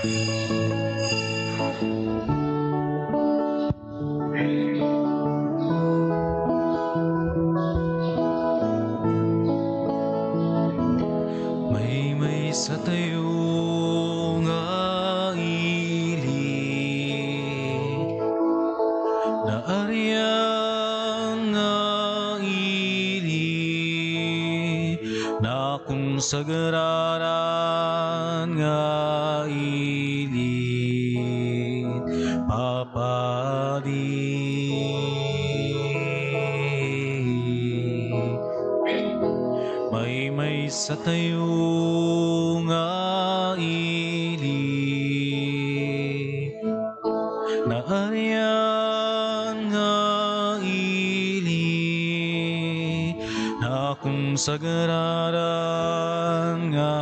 May sa tayo nga ili na aryan nga ili na kung sagararan nga ili papadi. May sa tayo nga ili na aryan nga ili na kung sagararan nga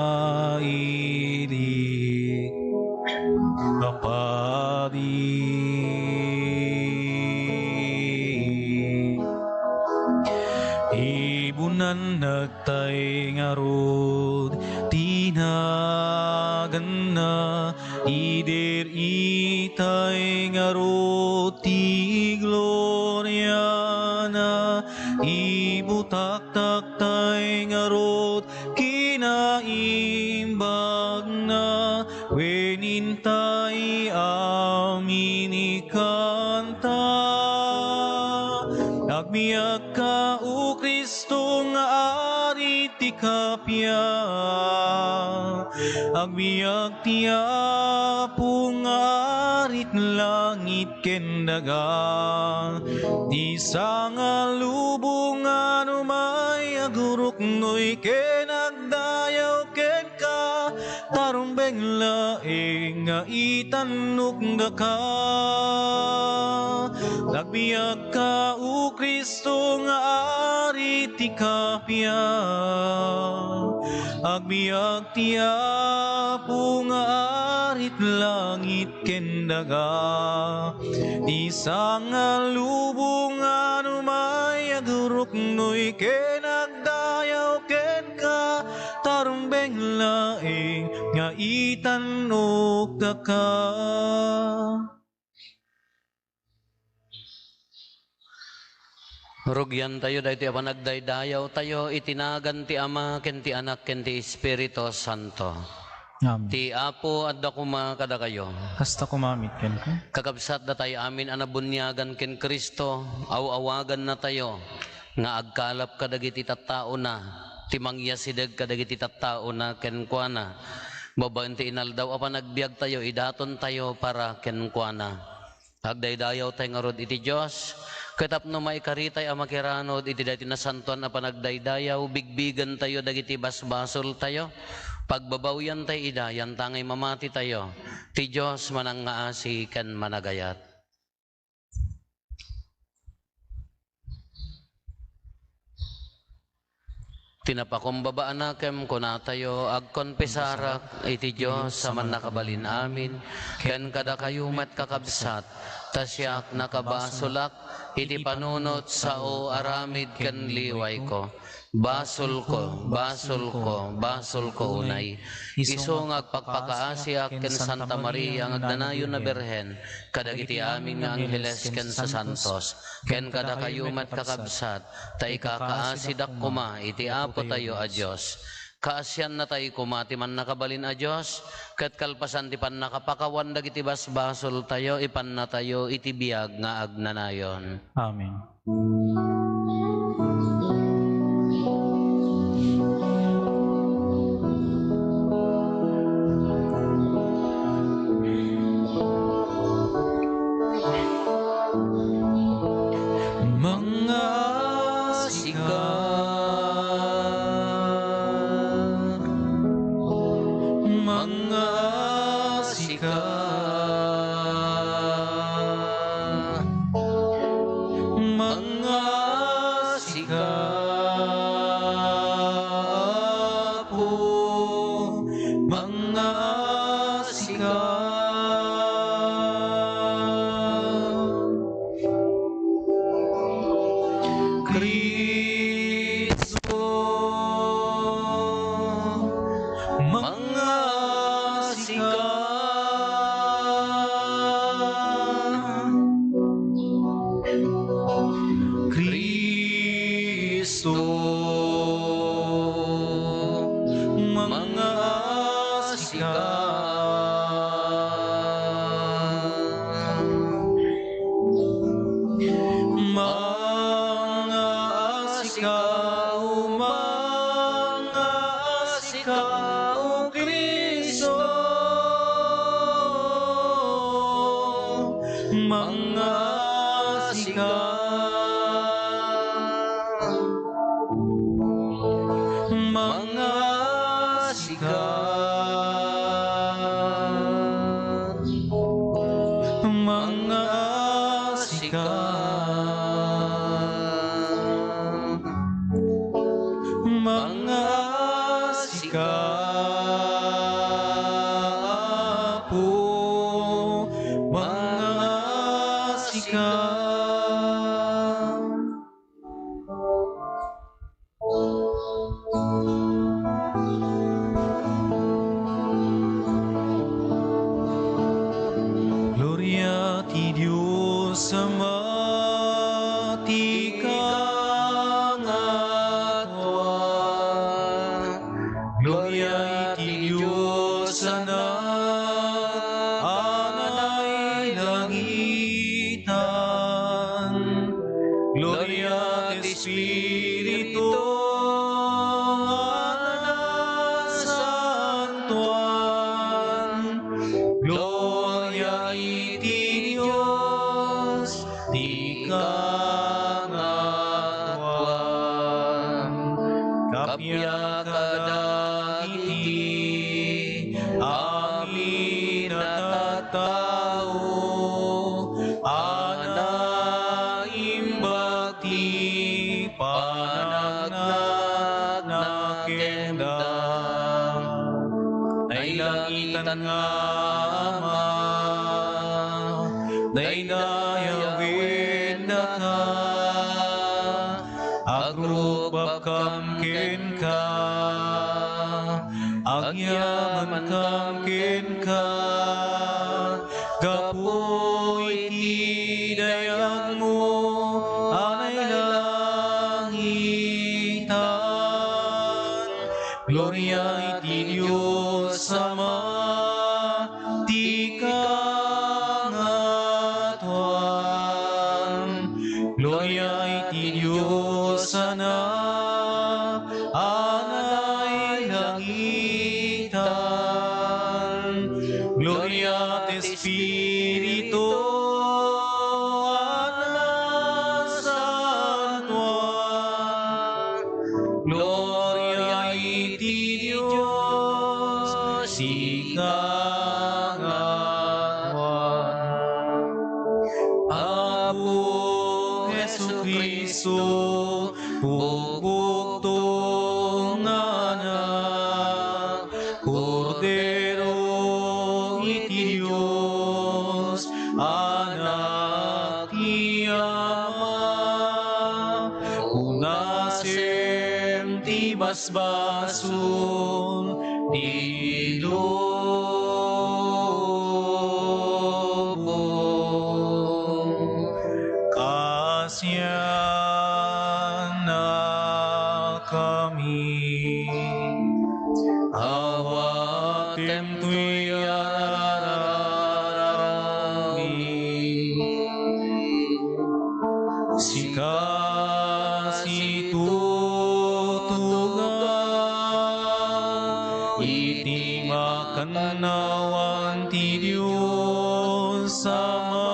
ili kapadi. Ibunan nagtay nga rod tinagan na ider itay nga rod ti gloria na ibutak-tak tay nga rod kinaimbag na wenintay amin ikanta. Agbiag ka o Kristo nga ari ti kapya, agbiag ti Apo nga arit langit ken daga. Di sa nga lubong ano may agurok noy ken agdayaw ken ka tarumbeng laeng nga itanok da ka. Nagbiag ka o Kristo nga ari ti kapya, agbiag ti Apo nga arit langit ken daga. Isa nga lubong ano may agurok noy ken agdayaw ken ka tarumbeng laeng nga itanok da ka. Rugyan tayo dahil ti panagdaydayaw tayo itinagan ti Ama ken ti Anak ken ti Espiritu Santo. Amen. Ti Apo adda kuma kada kayo. Hasta kumamit ken ka. Kakabsat da tayo amin anabunyagan ken Kristo, awawagan na tayo nga agkalap kadagiti tattao na, ti mangyasideg kadagiti tattao na ken kuana. Babaen ti inaldaw apan nagbiag tayo idaton tayo para ken kuana. Agdaydayaw tayo nga rod iti Dios. Katapno maikaritay ang makiranod iti dati na santuan na panagdaydayaw, bigbigan tayo dagiti basbasol tayo, pagbabawyan tayo idayan tangay mamati tayo, ti Diyos manang ngaasi kan managayat. Tinapakumbabaan na kem kuna tayo agkonpesarak iti Diyos sa man nakabalin amin, ken kada kayumat kakabsat, tasyak nakabasulak, iti panunot sa o aramid ken liway ko. Basol ko, basol ko, basol ko unay. Iso ngagpagpakaasiak ken Santa Maria ngagdanayon na Berhen, kadagiti amin nga angheles ken sa santos, ken kada kayumat kakabsat, ta ikakaasidak kuma iti Apo tayo a Diyos. Kaasyan na tayo kumati man nakabalin a Diyos, ket kalpasan ti pan nakapakawan dagiti basbasol tayo, ipan na tayo iti biag nga agnanayon. Amen. mga sikat, mga sikat, mga sikat, mga sikat po, mga sikat. Gloria ti Diyos Ama, ti kangatwa. Gloria ti Diyos Anak, anay langitan. Gloria ti Espiritu, anak santuan. Gloria iti Diyos, ti kangatwan. Kapya kadagiti amin at tao, anaimbag ti panagnat na kendang. Day langitan nga Ama, day dayawin na ka, agrubab kam ken ka, agyaman kam ken ka, gapoy ti dayag mo, anay langitan. Gloria iti Diyos Ama, ti kangatwan. Gloria iti Diyos Anak, anay langitan. Gloria ti Espiritu, anak santuan. Gloria iti Diyos, si kangatwan. Apo Jesucristo, bugtong anak, Kordero iti Diyos, anak ti Ama, unasem ti basbason, ti lobo. Kasyan na kami, awatem tuy ararami, sikasi tutugan, iti makanawan ti Diyos Ama.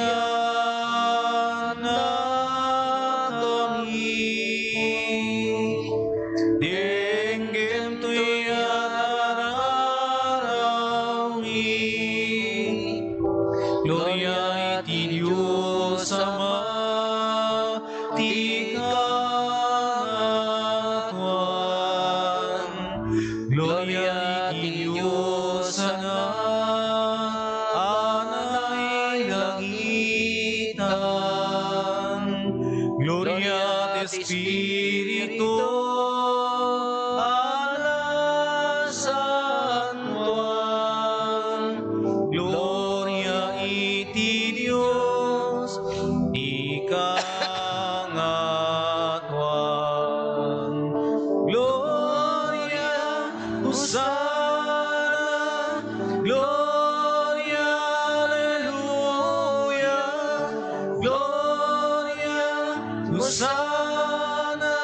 Kasyan na kami, dinggem tuy ararami. Gloria iti Diyos Ama, ti kangatwan. Gloria iti Diyos Anak, anay langitan. Gloria ti Espiritu, anak santuan. Gloria iti Diyos, ti kangatwan. Gloria, Hosanna, Gloria, Alleluia, Gloria, Hosanna,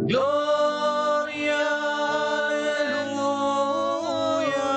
Gloria, Alleluia.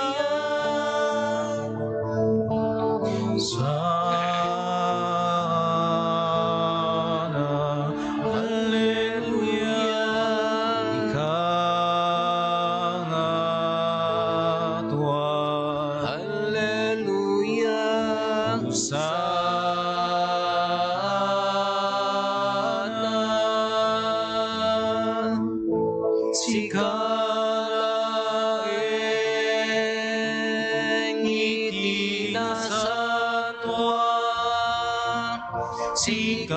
sikalaing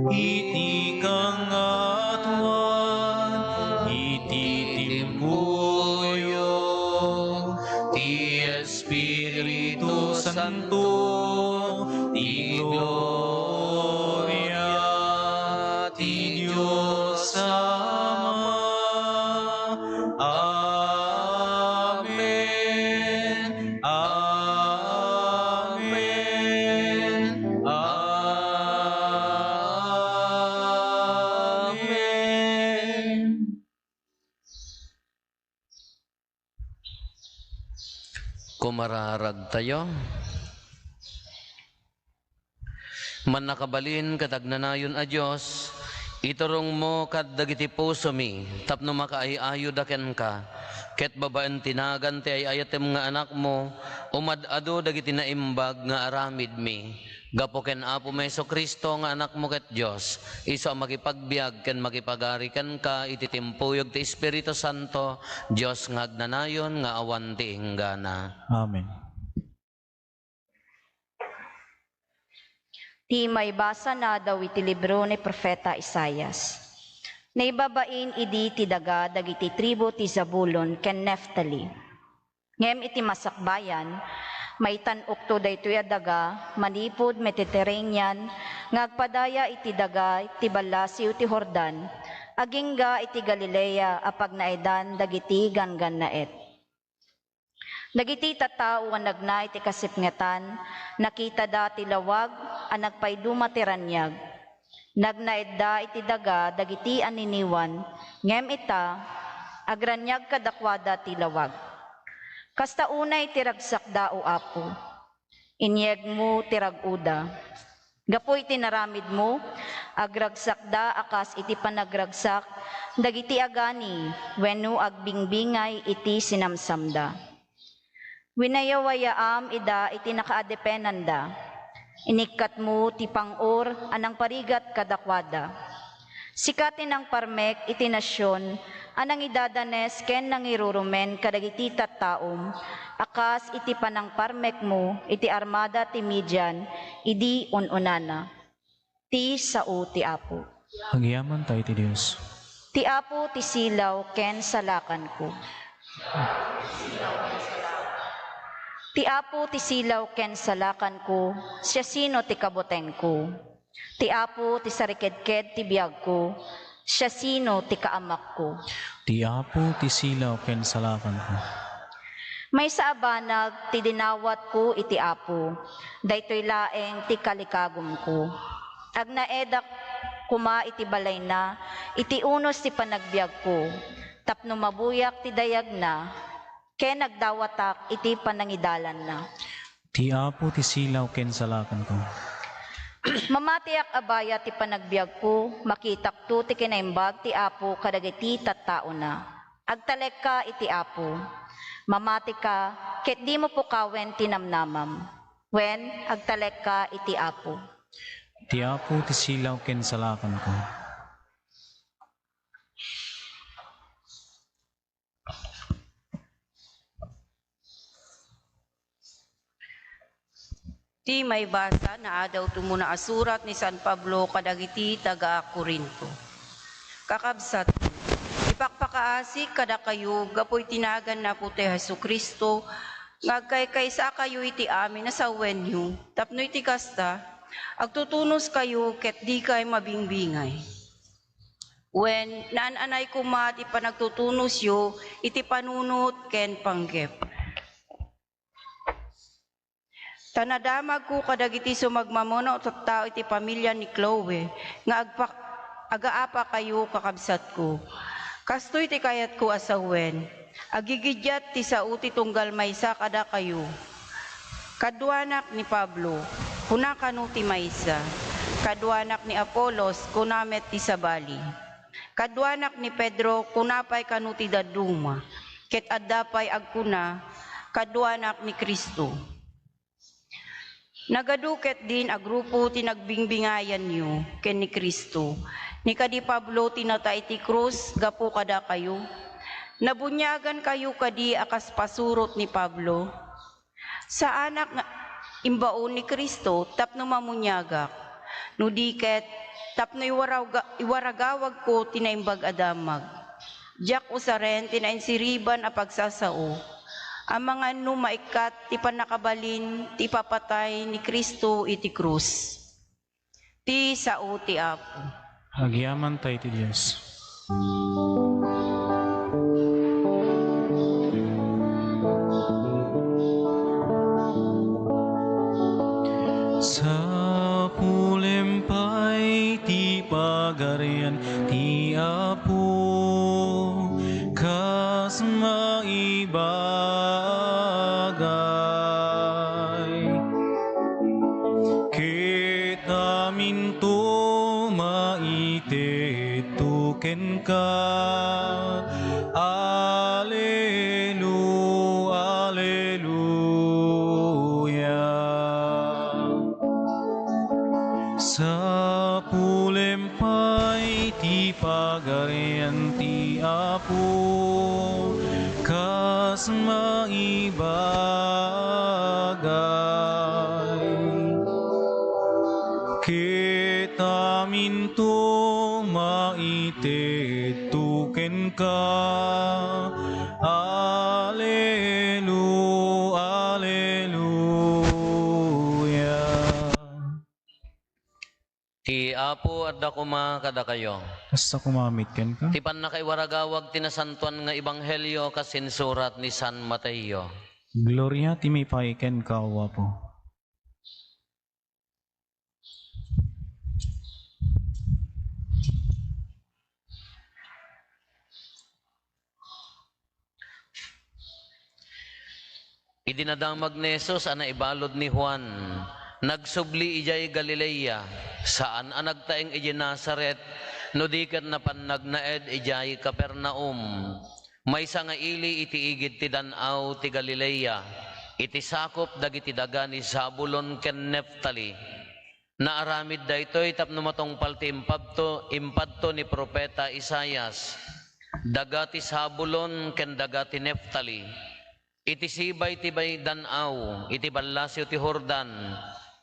iti kang atuan iti timpuyog ti Espiritu Santo ti gloria ti Diyos Ama. Amen. Amen. Amen. Kumararag tayo. Man nakabalin katagnanayon a Diyos, iturong mo kad dagiti puso mi, tapno makaayayo daken ka. Ket babaen tinagan ti ayatem nga anak mo, umadado dagiti naimbag nga aramid mi. Gapo ken Apo Meso Kristo nga anak mo ket Dios, iso ang makipagbiag ken makipagari ken ka iti timpuyog ti Espiritu Santo, Dios nga agnanayon nga awan ti inggana. Amen. Ti may basa na daw iti libro ni Propeta Isaias. Naibabain idi ti daga dagiti tribo ti Zabulon ken Neftali. Ngem iti masakbayan, may tanok to daytoy a daga, manipod Mediterranean, ngagpadaya iti daga iti balasiw ti Jordan, agingga iti Galilea apag naedan dagiti gangan naet. Dagiti tattao ang nagna iti kasipngetan, nakita da ti lawag, ang nagpayduma ti ranyag. Nagnaed da iti daga, dagiti aniniwan, ngem ita, agranyag kadakwada ti lawag. Kasta unay ti ragsak da o Apo, inyeg mo ti raguda. Gapoy ti naramid mo, agragsak da akas iti panagragsak, dagiti agani, wenno agbingbingay iti sinamsamda. Winayawayaam ida iti nakaadepenanda, inikat mo ti pang-or anang parigat kadakwada. Sikatin ang parmek iti nasyon, anang idadanes ken nang irurumen kadagiti tattaom, akas iti panang parmek mo iti armada ti Midian, idi ununana. Ti sao ti Apo. Agyaman tayo ti Diyos. Ti Apo ti silaw ken salakan ko. Ti Apo ti silaw ken salakan ko, siya sino ti kabuteng ko. Ti Apo ti sariked-ked ti biyag ko, siya sino ti kaamak ko. Ti Apo ti silaw ken salakan ko. May sa abanag ti dinawat ko iti Apo, daytoy laeng ti kalikagom ko. Agnaedak kuma iti balay na, iti unos ti panagbiag ko, tapno mabuyak ti dayag na, ken nagdawatak iti panangidalan na. Ti Apo ti silaw ken salakan ko. Mamatiak abaya ti panagbiag ko, makitak to ti kinaimbag ti Apo kadagiti tattao na. Agtalek ka iti Apo, mamati ka, ket di mo pukawen tinamnamam. Wen, agtalek ka iti Apo. Ti Apo ti silaw ken salakan ko. Ti may basa na adaw tumuna asurat ni San Pablo kadagiti taga Corinto. Kakabsat, ipakpakaasik kada kayo, gapoy tinagan na po ti Jesucristo, ngagkay-kaysa kayo iti amin na sa wenyo, tapno iti kasta, agtutunos kayo ket di kay mabingbingay. Wen, naan-anay kumat ipanagtutunos yo, iti panunot ken panggep. Tanadamag ko kadagiti sumagmamono sa tao iti pamilya ni Chloe, nga agaapa kayo kakabsat ko. Kastoy ti kayat ko asawen, agigidyat ti sao ti tunggal maysa kada kayo. Kadwanak ni Pablo, kuna kanu ti maysa. Kadwanak ni Apolos, kunamet ti sabali. Kadwanak ni Pedro, kunapay kanu ti daduma. Ket addapay agkuna, kadwanak ni Kristo. Nagaduket din a grupo tinagbingbingayan niyo ken ni Kristo. Ni kadi Pablo tinata iti krus gapo kada kayo. Nabunyagan kayo kadi akas pasurot ni Pablo. Sa imbaon ni Kristo tapno mamunyagak. No diket tapno iwaragawag ko tinaimbag adamag. Diyak usaren tinainsiriban a pagsasao. Ang mga maikat ti panakabalin ti papatay ni Kristo iti krus. Ti sao ti Apo. Agyaman tayo ti Diyos. Sa pulempay ti pagarian ti Apo, kas maibagay. Ket amin to maitetuken ka. Sa pulempay ti pagarian ti Apo, kas maibagay. Ket amin to maitetuken ka. Ti Apo at dakuma kada kayo. Basta kumamit ken ka. Ti panakaiwaragawag tinasantuan nga ebanghelyo kasinsurat ni San Mateo. Gloria ti may paiken ka, o Apo. Idinadamag ni Jesus ana ibalod ni Juan. Nagsubli ijay Galilea, saan ang nagtaing ijay Nazaret, no dikat na pannagnaed ijay Capernaum. May nga ili iti igid ti Danaw ti Galilea, iti sakop dagiti daga ni Zabulon ken Neftali. Naaramid daytoy tapno matungpal ti impadto ni propeta Isaias, daga ti Zabulon ken daga ti Neftali. Iti sibay ti bay Danaw, iti ballasyo ti Jordan,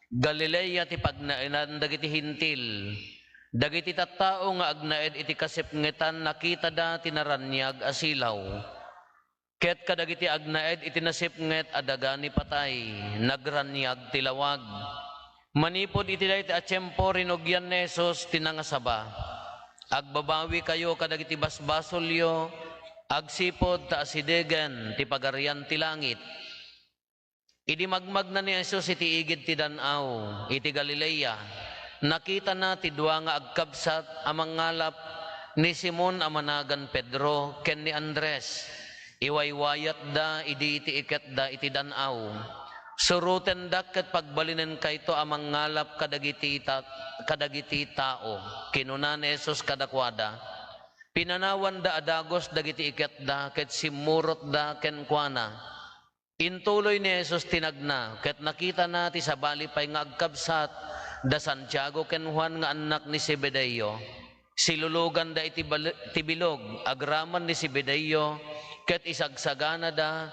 Galilea ti pagnainan dagiti hintil, dagiti tattao nga agnaed iti kasipngetan nakita da tinaranyag asilaw. Ket kadagiti agnaed iti nasipnget adaga ni patay, nagranyag tilawag. Manipod iti dayti atsyempo rinugyan ni Jesus tinangasaba. Agbabawi kayo kadagiti basbasolyo, agsipod ta asidegen ti pagarian ti langit. Idi magmag na ni Jesus iti igid ti Danaw, iti Galilea. Nakita na ti dua nga agkabsat amang ngalap ni Simon amanagan Pedro ken ni Andres. Iwaywayat da idi iti iket da iti Danaw. Suruten da ket pagbalinen kayto amang ngalap kadagiti tao. Kinuna ni Jesus kadakwada. Pinanawan da adagos dagiti iket da ket simurot da ken kuana. Intuloy ni Jesus tinagna, ket nakita na ti sabali pay nga agkabsat da Santiago ken Juan nga anak ni Zebedeo. Silulugan da iti bilog, agraman ni Zebedeo, ket isagsagana da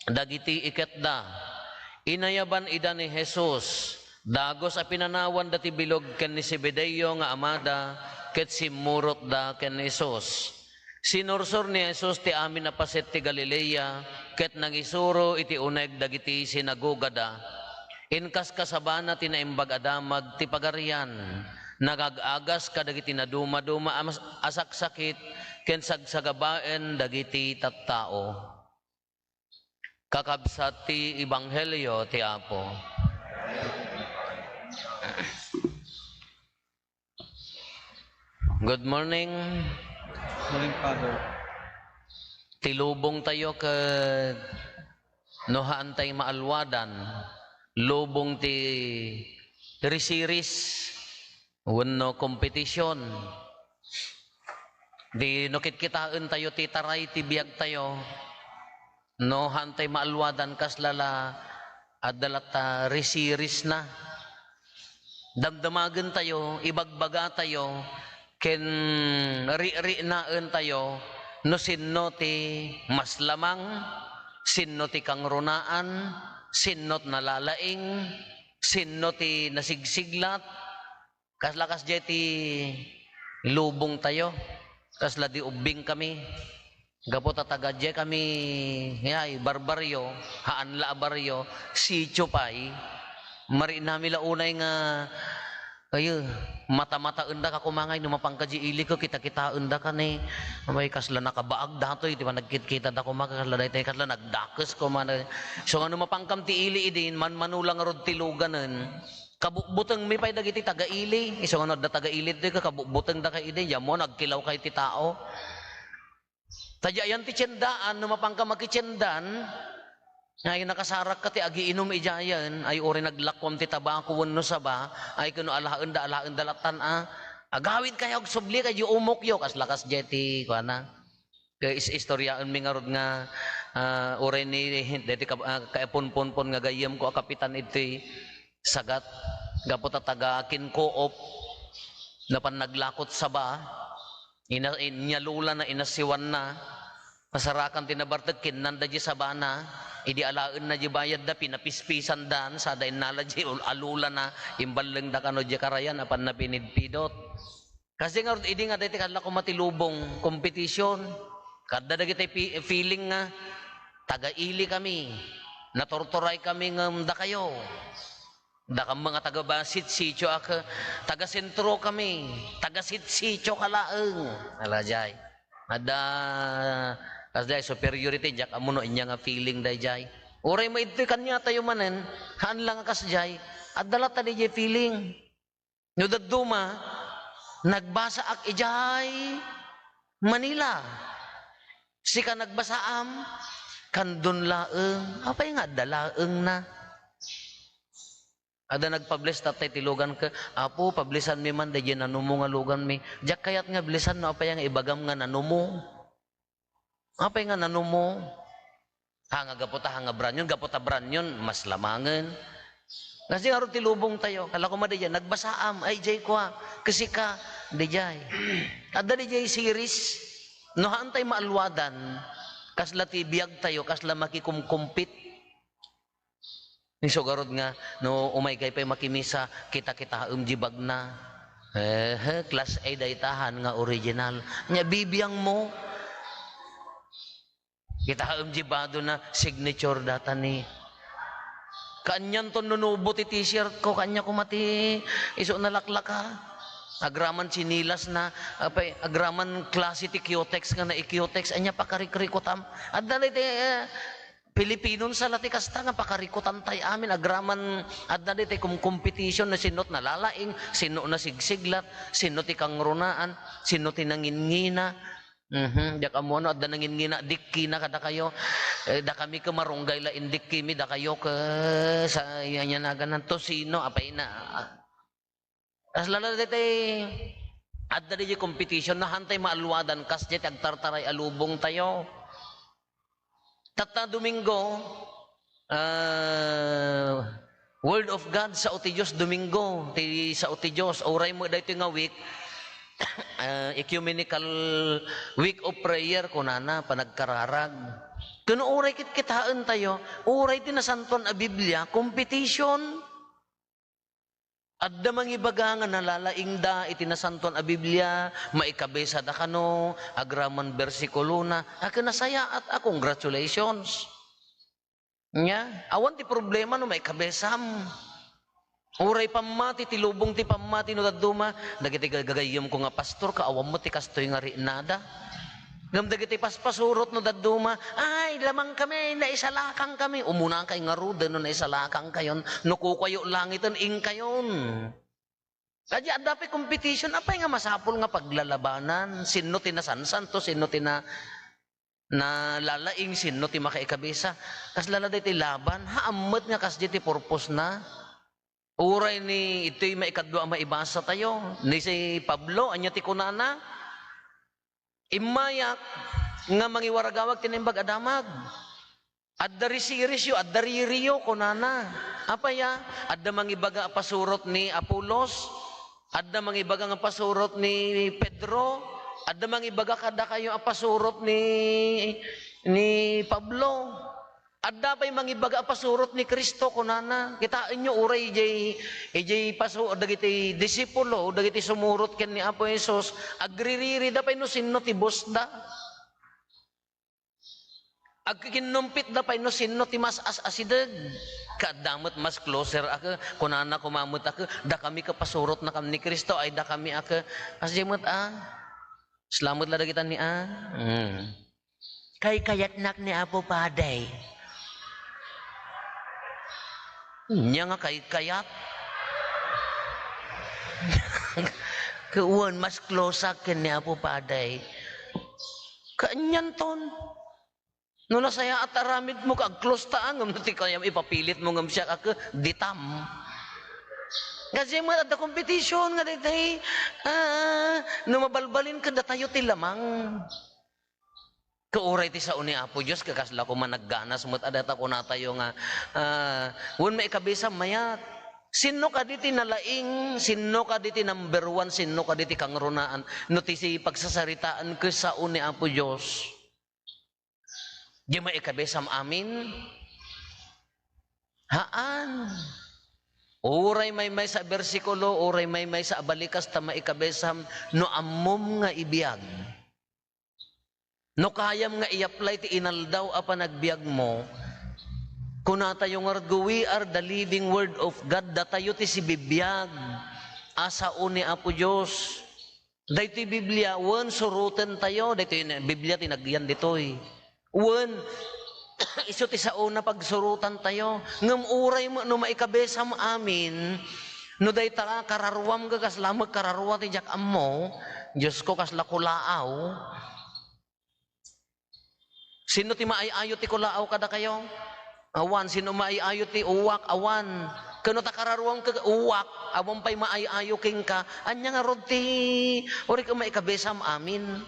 dagiti iket da. Inayaban ida ni Jesus, dagos a pinanawan da ti bilog ken ni Zebedeo nga amada, ket simurot da ken Jesus. Sinursor ni Jesus ti amin na paset ti Galilea, ket nangisuro iti uneg dagiti sinagoga da. Inkas kasabana ti naimbag adamag ti pagarian, nagagagas kadagiti naduma-duma asaksakit, ken sagsagabaen dagiti tattao. Kakabsat ti ebanghelyo ti Apo. Good morning. Morning, Father. Tilubong tayo ka nohaan tayo maalwadan. Lubong ti series. Wano competition. Di nukit kitaan tayo ti taray ti biyag tayo. Nohaan tayo maalwadan kaslala adalata series na. Damdamagan tayo, ibagbaga tayo, ken ri-naan tayo, no sinno ti mas lamang, sinno ti kangrunaan, sinot nalalaing, sinno ti nasigsiglat, kaslakas jay ti lubong tayo, kasla di ubing kami, gapo tatagadje kami, yay, barbaryo, haan la baryo, sityo pay, mari nami launay nga, kayo, mata-mata unda ka kumangay, numapangkaji ili ko, kita-kita unda ka ni, may kasla nakabaag datoy, di ba nagkit-kita da kumaga, kasla dahi kasla nagdakes ko man. So nga numapangkam ti ili idin, manulang rod tiluganan, kabukbuteng may pay dagiti taga-ili, iso nga da taga-ili di ka, kabukbuteng da ka idi, yamo nagkilaw kay ti tao. Tadyayan ti tiyendaan, numapangkam makityendan, ngayon nakasarak ka ti agiinom ijayan, ay ori naglakwam ti tabako no saba, ay kuno alaen da latan agawid kaya og subli kay umok yo kas lakas jeti kuana. Kay istoryaan mi nga rod nga ori ni deti kaepon-pon nga gayem ko a kapitan iti sagat gapo taga kinkoop napan naglakot saba inyalula na inasiwan na pasarakan tinabartag kinanda di sabana idi alaen na di bayad da pinapispisan dan sa dain nala di alula na imbaleng da kano di karayan apan na pinidpidot kasi nga idi nga dati kadla ko matilubong kompetisyon kada dagiti feeling nga taga-ili kami natorturay kami ng da kayo da kang mga taga-basit sityo ak taga-sentro kami taga-sityo kalaeng alajay ada kasday superiority jak amuno inya nga feeling dayjay uray mo ito kanya tayo manen haan lang kasjay adala ta dayjay feeling no daduma nagbasa ak ijay Manila sika nagbasaam kandun laeng apay nga dalaeng na ada nagpublish tatay tilugan ka apo publishan mi man dayjay nanumo nga lugan mi jak kayat nga blisan no apay nga ibagam nga nanumo apay nga nanumo hanga gapota hanga branyon gapota branyon mas lamangan kasi nga ron tilubong tayo kala ko madaya nagbasaam ay jay kwa kasi ka dayjay ada dayjay series no hantay maalwadan kasla ti biyag tayo kasla makikumkumpit ni sugarod nga no umay kay pay makimisa kita-kita jibag na class A daytahan nga original nya bibiyang mo kita jibado na signature data ni kanyan to nunubo ti t-shirt ko kanya ko mati iso nalaklaka agraman sinilas na apay agraman klase ti Kyotex nga na i-Kyotex anya pakarikutam adda ti Pilipinon sa lati kasta nga pakarikutan tay amin agraman adda ti competition na sinot na lalaing sino na sigsiglat sino ti kangrunaan sino ti nangingina Diyak amono at da nangingina dikki na kada kayo da kami kemarunggay la indikki mi da kayo ke sa iya na ganan to sino apay na as lala dete adda di competition na hantay maalwadan kas jet agtartaray alubong tayo tata Domingo Word of God sa Utijos Domingo ti sa Utijos oray mo dayto nga week ecumenical week of prayer kunana panagkararag kuno uray kitaan tayo uray tinasanton a Biblia competition adda mangibaga nga nalalaing da itinasanton a Biblia maikabesa da kano agraman bersikulo na ako nasaya at congratulations nya awan ti problema no maikabesam uray pamati ti lubong ti pamati no daduma dagiti gagayem ko nga pastor kaawam mo ti kastoy nga rinada ngam dagiti paspasurot no daduma ay lamang kami naisalakang kami umuna kay nga rude no naisalakang kayon no kukayo langitan ing kayon kaya adapi competition apay nga masapol nga paglalabanan sino ti nasansan to sino ti na lalaing sino ti makaikabisa kas laladay ti laban haammet nga kas ti purpose na uray ni ito'y maikadwa maibasa tayo. Ni si Pablo, anya ti kunana. Imayak nga mangiwaragawag tinimbag adamag. Addari sirisyo, addari riyo kunana. Apaya, adda mangibaga pasurot ni Apolos, adda mangibaga nga pasurot ni Pedro, adda mangibaga kada kayo pasurot ni Pablo. Adda pa'y mangibaga pasurot ni Kristo kunana. Kitain nyo uray ijay paso dagiti disipulo dagiti sumurot ken ni Apo Jesus agririri da pa'y no sinno ti boss da. Agkikinumpit da pa'y no sinno ti mas as-asideg. Kadamot mas closer ako kunana kumamot ako da kami kapasurot na kami ni Kristo ay da kami ako asjemot Salamat lada kita ni Kay kayat nak ni Apo Paday. Nya nga kay kayat. Kuwan mas close akin ni Apo Paday. Kanyan ton. No nasaya at aramid mo kag close taangam ti kaya ipapilit mo ngam siya ka ditam. Kasi mo ada competition nga day no mabalbalin ka datayo ti lamang. Kauray ti sa uni Apo Dios kakasla ko man nagganas mo't adata ko natayo nga wen may kabisa mayat. Sino ka diti nalaing, sino ka diti number 1, sino ka diti kangrunaan no ti si pagsasaritaan ko sa uni Apo Dios. Di maikabesam amin? Haan. Uray may sa bersikulo, uray may sa abalikas ta maikabesam no ammom nga ibiyag. No kayam nga i-apply ti inaldaw apa nagbiag mo. Kuna tayo nga we are the living word of God, datayo ti si bibiyag. Asa uni Apo Diyos. Dahito Biblia, wan suruten tayo. Dahito Biblia tinagyan ditoy. Wan, iso ti sa una pagsurutan tayo. Ngam uray mo, no maikabesam amin, no day ta kararwam ka kaslamag kararwa ti jak ammo, Diyos ko kasla kulaaw. Sino ti maayayo ti kulaaw kada kayo? Awan, sino maayayo ti uwak, awan. Kano ta kararwam ka uwak, awan pa'y maayayo king ka, anya nga rod ti, ori ka maikabesam amin.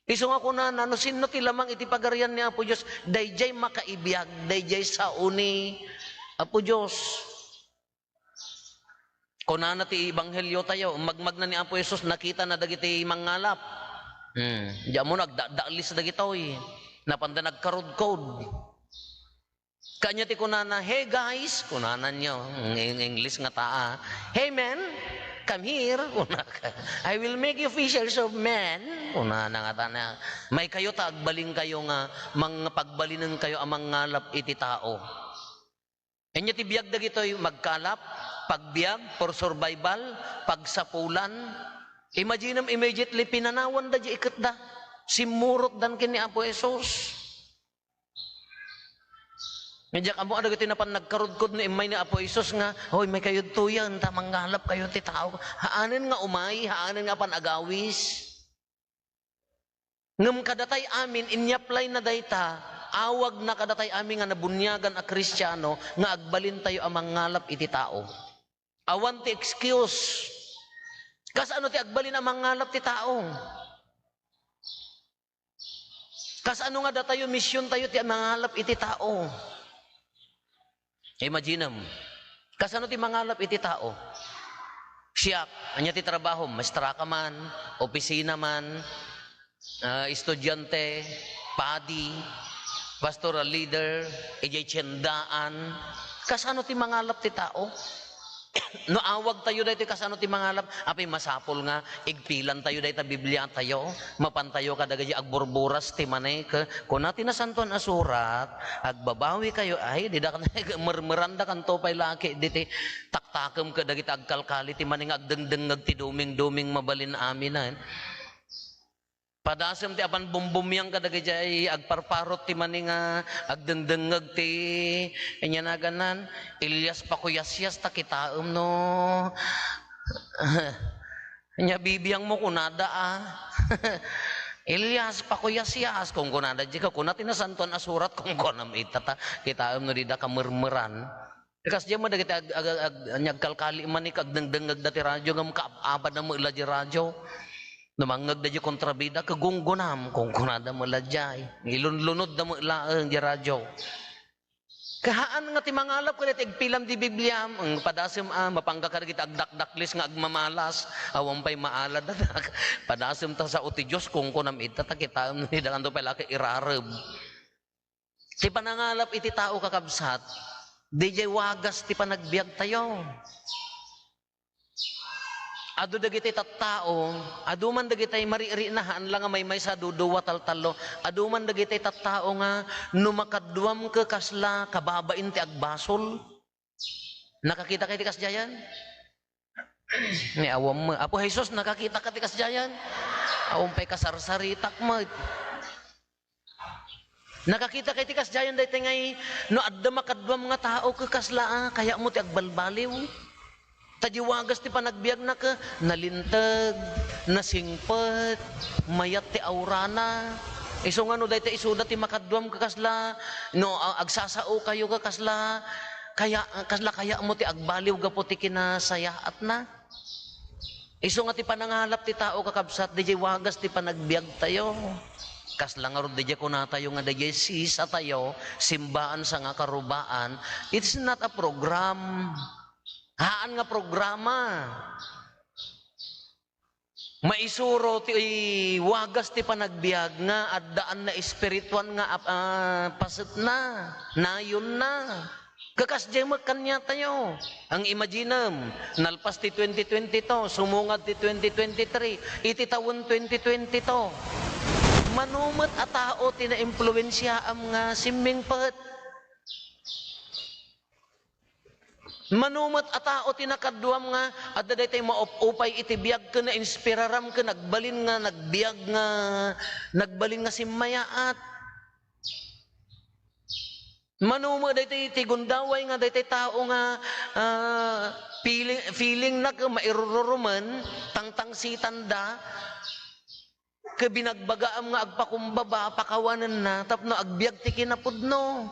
Iso nga kuna no sino ti lamang iti pagarian ni Apo Dios dayjay makaibiyag dayjay sa uni Apo Dios. Kuna na ti ebanghelyo tayo magmag na ni Apo Jesus nakita na dagiti mangalap. Diya mo nagdaalis dagitoy napanda nagkarod-kod. Kanya ti kuna na hey guys kunanan nyo in English nga taa. Hey men, come here. I will make you fishers of men. Una na nga na. May kayo taagbaling kayo nga, mga pagbalinan kayo amang ngalap iti tao. Enya ti biyag dagitoy magkalap, pagbiag for survival, pagsapulan. Imagine immediately pinanawan da di ikat da. Simurot dan kini Apo Jesus. Medyak amo ada giti napan nagkarudkod ni imay ni Apo Jesus nga, hoy may kayo tuyan, tamang ngalap kayo ti tao. Haanin nga umay, haanin nga panagawis. Ngem kadatay amin, inyaplay na dayta, awag na kadatay amin nga nabunyagan a Kristiyano, nga agbalin tayo amang ngalap iti tao. Awan ti excuse. Kas ano ti agbalin amang ngalap ti tao? Kas ano nga datayo, misyon tayo ti amang ngalap iti tao? Imagine mo, kasano ti mangalap iti tao? Siya, anya ti trabaho, maestra ka man, opisina man, estudyante, padi, pastoral leader, ijay tiyendaan, kasano ti mangalap ti tao? No awag tayo dahito kasano ti mangalap, apay masapol nga, igpilan tayo dahito Biblia tayo, mapantayo kadagay agburburas ti manek, kung natin na santon asurat, agbabawi kayo, ay, di da ka mermeranda kan to pay laki, di ti taktakam kadagit agkalkali ti maning agdengdengag ti duming-duming mabalin amin. Padasem ti apan bumbumyang kadagay agparparot ti maning agdengdengag ti enya naganan Elias pakuyasyas ta kitaem no nya bibiyang mo kunada Elias pakuyasyas kung kunada jika kunati na santon asurat kung kunam itata kitaem no dida ka mermeran kas diya mo dagiti agkalkali manik agdengdengag dati radyo ngam kaabad na mo ilaji radyo. Namangag da di kontrabida kagunggunam kung kunada mo ladjay ilunlunod da mo ilaang di radyo kahaan nga ti mangalap kulit igpilam di Biblia ang padasem mapangga ka kita agdakdaklis nga agmamalas awang pay maalad padasem ta sa uti Diyos kung kunam ita ta kita ni dakan to pala ka irareb Ti panangalap iti tao kakabsat, di jay wagas ti panagbiag tayo. Adu dagiti tattao, adu man dagiti mariri nahan lang nga may sa duduwa taltalo, adu man dagiti tattao nga numakadwam ka kasla kababain ti agbasol. Nakakita kay ti kasjayan? Ni awam mo, Apo Jesus, nakakita ka ti kasjayan? Awam pa'y kasarsaritak mo. Nakakita kay ti kasjayan dahil ngay no adda makadwam nga tao ka kasla kaya mo ti agbalbaliw. Tadiwagas ti panagbiag na ka, nalintag, nasingpet, mayat ti aurana. Iso nga no, dahil isuda ti makadwam ka kasla, no, agsasao kayo ka kasla, kaya mo ti agbaliw ga po ti kinasayaat na. Iso nga ti panangalap ti tao kakabsat, di wagas ti panagbiag tayo. Kasla nga ron di ko na tayo nga di sisa tayo, simbaan sa nga karubaan, it's not a program. Haan nga programa. Maisuro ti wagas ti panagbiag nga addaan na espirituan nga paset na, nayon na. Kakasjay magkanya tayo. Ang imaginem, nalpas ti 2020 to, sumungad ti 2023, iti taon 2020 to. Manumat a tao ti na-impluensya am nga simmingpet. Manumat a tao tinakadwam nga at daday tayo maupupay iti biyag ka na inspiraram ka nagbalin nga nagbalin nga simmayaat. Manumat daday tayo gundaway nga daday tao nga feeling na ka mairuruman tangtang sitanda ka binagbagaam nga agpakumbaba pakawanan na tapno agbiag ti kinapudno.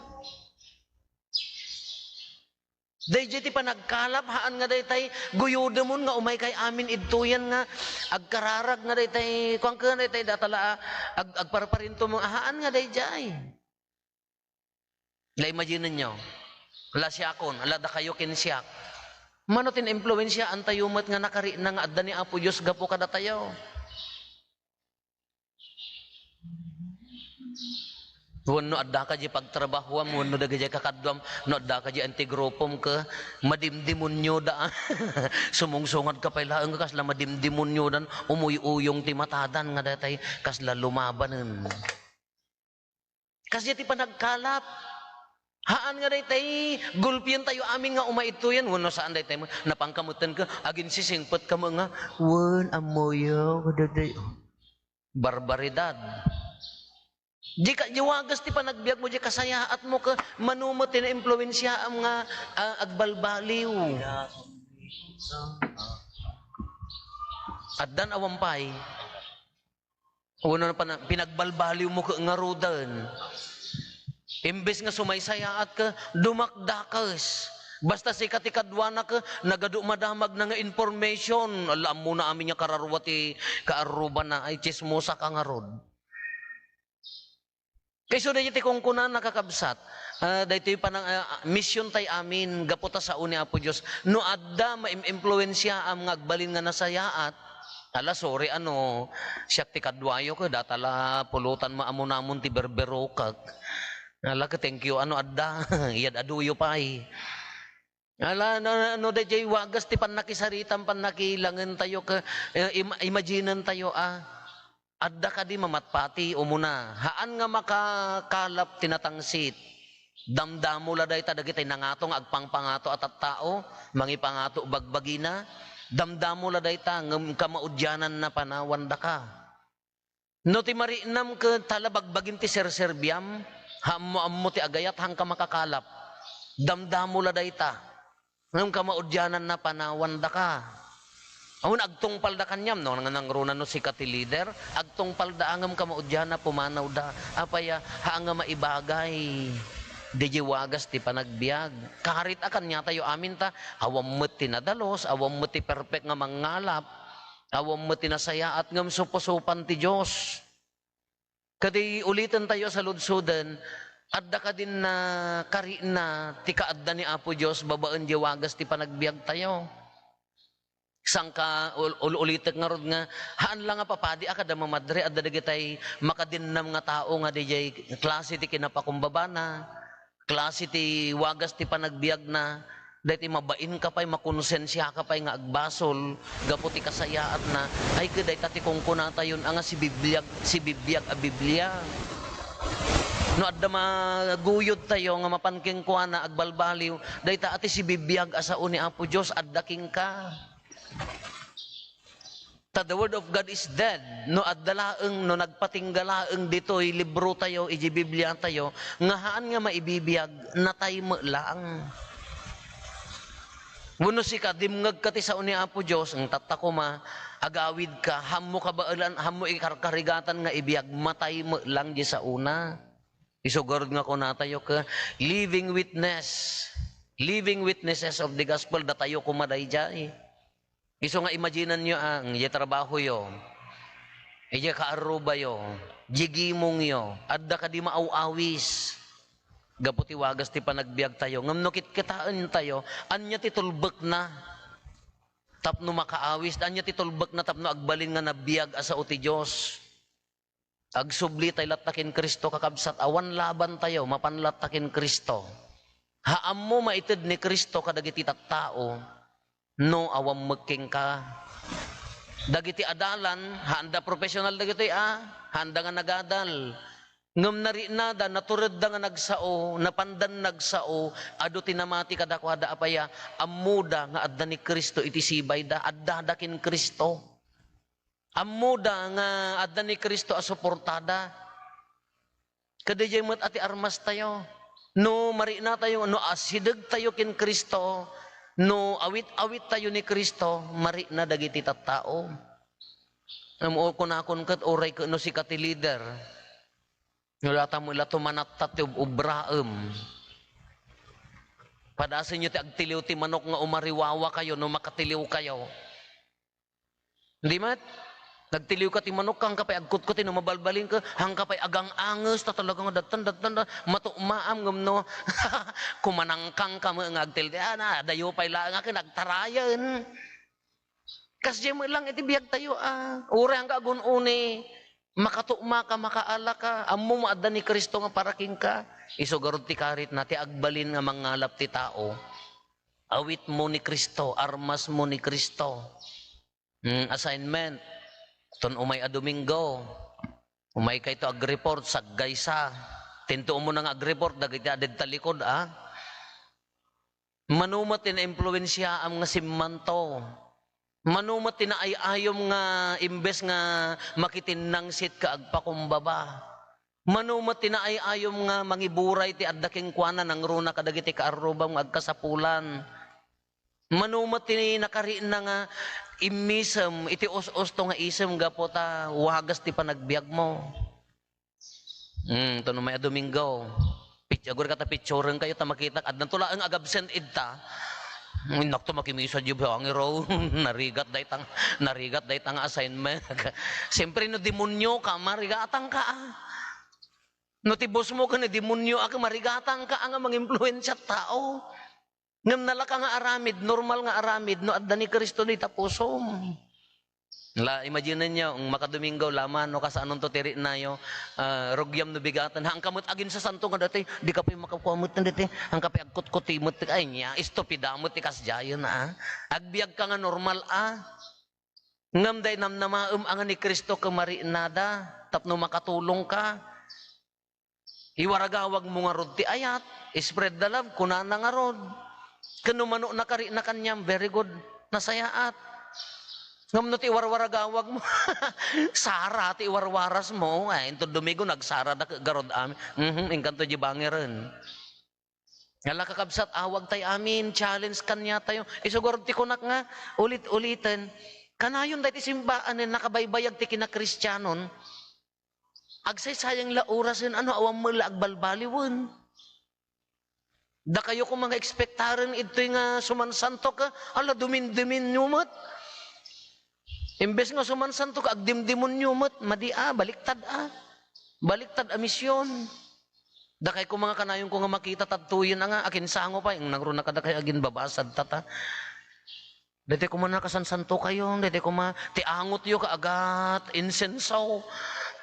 Dahil ti panagkalap, haan nga day guyuda mo nga umay kay amin idtuyan nga, agkararag nga day kung ka day datala, agparparinto mo, haan nga day jay. La imagine nyo, la siyakon, ala da kayo kinsiyak. Mano tin-influensya, antayumat nga nakari na nga adda ni Apo Diyos gapo kada tayo. Wano adda ka di pagtrabahuam, wano da ka kakadwam, no adda ka di antigropom ka, madimdimon nyo da. Sumungsungad ka pa ilaan ka, kasla madimdimon nyo dan, umuy-uyong ti matadan nga datay, kasla lumabanan. Kasi ti panagkalap, haan nga datay, gulpian tayo amin nga umaito yan, wano saan datay mo, napangkamutan ka, agin sisingpot ka mga, wan amoyo, barbaridad. Di ka wagas ti panagbiag mo di kasayaat mo ka manumot ti na-impluensya ang nga agbalbaliw. At dan awampay. Uno na pinagbalbaliw mo ka nga rudan. Imbes nga sumaysayaat ka, dumakdakas. Basta si katikadwana ka, nagadumadamag na nga information. Alam mo na amin niya kararwati, kaaruba na ay chismosa ka nga rod. Kayso dahil iti kung kunan nakakabsat, dahil ito panang mission tayo amin, gaputa sa uni Apo Diyos, no adda ma-impluensya ang agbalin nga nasayaat, ala sorry siyak ti kadwayo ka, datala pulutan maamunamon ti berbero kag, ala ka thank you, adda, iyad aduyo pa ala dahil wagas ti panakisaritan, panakilangan tayo ka, imaginan tayo adda ka di mamatpati umuna. Haan nga makakalap tinatangsit. Damdamo la day tadagitay nangatong agpangpangato at tao, mangipangato bagbagina. Damdamo la day ta ngam kamaudyanan na panawanda ka. No ti marinam ka talabagbagin ti serserbiam, hammo ti agayat hang ka makakalap. Damdamo la day ta ngam kamaudyanan na panawanda ka. Aun agtong palda kanyam no nangruna no si kati leader agtong palda angam kamaudyan na pumanaw da apaya haanga maibagay deje wagas ti panagbiag karit akan nya tayo amin ta awam met ti nadalos awam met ti perfect nga mangalap awam met ti nasayaat ngam suposupan ti Dios kadi ulitan tayo sa ludsoden adda ka din na kari na ti kaadda ni Apo Dios babaan di wagas ti panagbiag tayo. Isang ka ulitek nga rod nga, haan lang nga papadi akada mamadre, at dadagitay makadinnam nga tao nga DJ klase ti kinapakumbaba na, klase ti wagas ti panagbiag na, dahil mabain ka pa'y makonsensya ka pa'y nga agbasol, gaputi kasayaat na, ay kaday tati kung kunata yun, nga si bibiyag a Biblia. No adda maguyod tayo nga mapanking kuha na agbalbaliw, dahil ati si bibiyag asao ni Apo Diyos, addaking ka. The word of God is dead. No addalaeng, no nagpatinggalaeng dito'y libro tayo, iji Biblia tayo, nga haan nga maibibiyag, natay mo lang. Wano si ka, dimngag ka ti sa uni Apo Diyos, ang tatako ma, agawid ka, hamo kabaalan, hamo ikarkarigatan nga ibiyag, matay mo lang di sa una. Isugurod nga ko na tayo ka, living witnesses of the gospel, da tayo kumaday dyan. Iso nga imaginan nyo ang trabaho yo, iya kaaruba yo, jigimong yo, adda ka di maaw-awis, gaputi wagas ti panagbiag tayo, ngam nukit kitaan tayo, anya ti tulbek na, tapno makaawis, anya ti tulbek na tapno agbalin nga nabiyag asa uti Diyos. Agsubli tayo latakin Kristo kakabsat, awan laban tayo, mapanlatakin Kristo. Haam mo maitid ni Kristo kadagiti tattao, no awam magking ka. Dagiti adalan, handa professional dagiti handa nga nagadal. Ngam nari nada, naturad da nga nagsao, napandan nagsao, ado tinamati kadakwada apaya, amuda nga adda ni Kristo iti sibay da, adda dakin Kristo. Amuda nga adda ni Kristo asuportada. Kadijay mo't ati armas tayo. No mari na tayo, no asidag tayo kin Kristo, no awit-awit tayo ni Kristo, mari na dagiti tattao. Namuo ko na akon kat oray ko no si kati leader. Nulata mo ila tumanatat yung ubraem. Padasin nyo ti agtiliw ti manok nga umariwawa kayo no makatiliw kayo. Hindi mat? Nagtiliw ka ti manok kang kapay agkut ko ti no mabalbalin ka, hang kapay agang anges ta talagang datan matumaam ngam no. Kumanangkang ka mo nga agtil na dayo pay la nga nagtarayan. Kasi mo lang iti biyag tayo Ure hang kagun uni. Makatuma ka, makaala ka, amo maadda ni Kristo nga paraking ka. Isugarod ti karit na ti agbalin nga mangalap ti tao. Awit mo ni Kristo, armas mo ni Kristo. Assignment. Ton umay a Domingo. Umay kay to ag-report sa gaysa. Tinto mo nang ag-report dagiti aded talikod Manumat tin impluwensya am nga simmanto. Manumat tinaayayom nga imbes nga makitinangsit ka agpakumbaba. Manumat tinaayayom nga mangiburay ti addaking kuana nang runa kadagiti kaarubang agkasapulan. Manumat tinakariin na nga imisem iti os-os to nga isem gapota wagas ti panagbiag mo. Ito may Domingo. Agor kata picturean kayo ta makita adnan tula ang agabsent idta. Nakto makimisa jud ang iro narigat daytang assignment. Siyempre no demonyo ka marigatang ka. No tibos mo ka ni demonyo ka marigatang ka nga mangimpluwensya tao. Ngam nalaka nga aramid, normal nga aramid no adda ni Kristo ni tapusom. La imagine niyo ang makadomingo laman no kasaanon to tiri nayo rogyam no bigatan hang kamot agin sa santo nga dati di ka pa makakuamot na dati hang ka pa agkot-kotimot ay niya istupidamot ti kasjayon agbiag ka nga normal ngam day namnamaem ang ni Kristo kamari nada tapno makatulong ka iwaragawag mo nga rod ti ayat spread the love kunana nga rod kano mano nakari na kanyam very good nasayaat. Ngam no ti warwaragawag mo. Sara ti warwaras mo. Ito dumigo nagsara da garod amin. Ingkanto di bangiran. Ngala kakabsat awag tayo amin. Challenge kanya tayo. Isugurod ti kunak nga. Ulit-ulitin. Kanayon tayo ti simbaan nakabaybayag ti kinakristiyanon. Agsay sayang la orasin. Awam mo la agbalbaliwan. Da kayo kung mga ekspektaran ito nga sumansanto ka. Ala dumin-dumin nyumot. Imbes nga sumansanto ka, agdimdimonyo mo't, baliktad Baliktad a misyon. Dakay ko mga kanayon ko nga makita tatuyin nga, akin sango pa, yung nagruna ka dakay agin babasad tata. Dati ko man nakasansanto kayo, dati ko tiangot yo kaagat, insenso.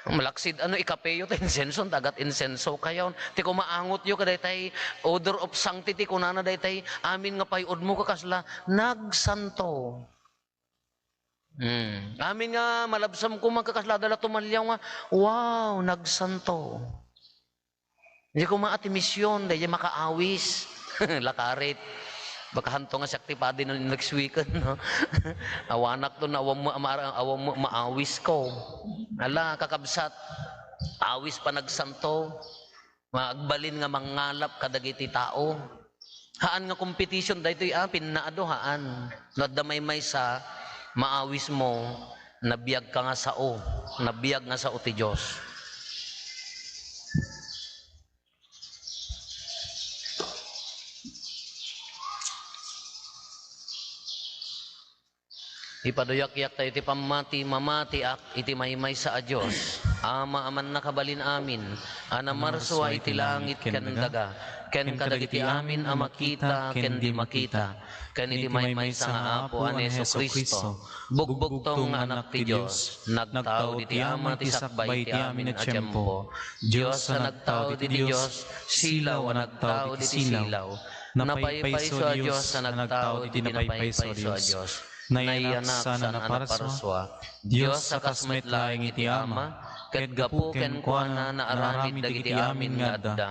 Malaksid ikapeyo ta insenso, tagat insenso kayo. Ti ko maangot yo kaday tay odor of sanctity ko na day amin nga payod mo kakasla nagsanto. Amin nga malabsam ko magkakasla dala tumalyaw nga, wow, nagsanto. Hindi ko maati misyon, dahil makaawis, lakarit. Baka hanto nga sakti pa din next weekend, no? Awanak to na awam mo maawis ko. Ala, kakabsat, awis pa nagsanto, maagbalin nga mangalap kadagiti tao. Haan nga competition, dahito pinaado haan. Nadamay-may sa maawis mo, nabiyag ka nga sao, nabiyag nga sao ti Diyos. Ipaduyak-yak tayo iti mamati iti maymay sa Diyos. Ama aman nakabalin amin, anamarsuwa iti langit ken daga, ken kadagiti amin amakita ken di makita, ken iti maymay sa nga apo ani Hesus Kristo. Bugbog tong anak ti Diyos, nagtao iti ama ti sakbay ti amin at tiyempo. Diyos sa nagtao iti Diyos, silaw a nagtao iti silaw. Napaypay sa Diyos sa nagtao iti napaypay sa Diyos. Naiyanak sana na paraswa, Diyos sa kasmet laing iti ama, ket gapu ken kuana na aramid dagiti amin nga adda.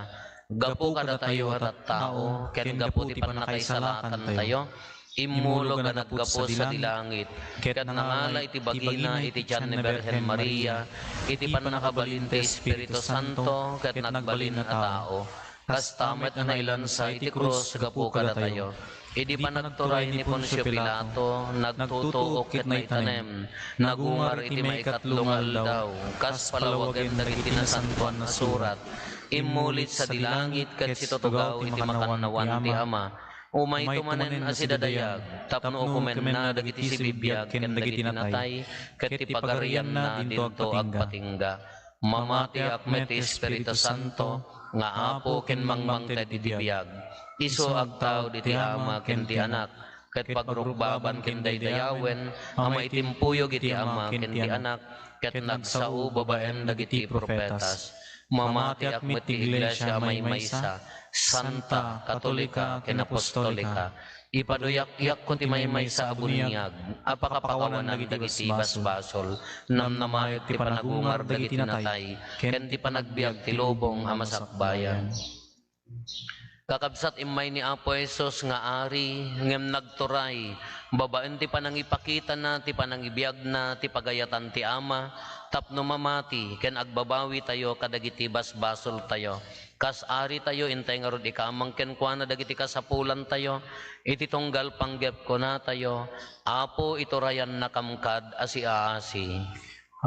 Gapu kada tayo at tao, ket gapu ti panakaisalakan tayo, imulog nga naggapo sa dilangit, ket nangala iti bagina iti tiyan ni Birhen Maria, iti panakabalin ti Espiritu Santo, ket nagbalin na tao. Kastamet na nailansa iti krus, gapu kada tayo. Idi pa nagturay ni Poncio Pilato, nagtutuok ket naitanem, nagungar iti maikatlong aldaw, kas palawagan dagiti nasantuan na surat, imulit sa dilangit ket situtugaw iti makanawan ti Ama, umay tumanen asidadayag, tapno kumen na dagiti sibibiyag ken dagiti natay, ket ti pagarian na dinto agpatingga, mamati akmet ti Espiritu Santo, nga apo ken mangmang ket dibiyag. Iso agtaw diti ama ken ti anak, ket pagrukbaban ken daydayawen, ama itimpuyog iti ama ken ti anak, ket nagsao babaen dagiti profetas. Mamati akmet ti iglesia maymaysa, santa, katolika, ken apostolika. Ipaduyak-yak kun ti maymaysa a bunyag, apakapakawanan dagiti basbasol, namnamayot ti panagungar dagiti natay, ken ti panagbiag ti lubong a masakbayan. Kakabsat imay ni Apo Hesus nga ari, ngem nagturay, babaen ti panangipakita na, ti panangibiyag na, ti pagayatan ti ama, tapno mamati, ken agbabawi tayo kadagiti basbasol tayo. Kas ari tayo, intay nga rod ikamang ken kuana dagiti kasapulan tayo, iti tunggal panggep ko na tayo, Apo iturayan nakamkad asi-aasi.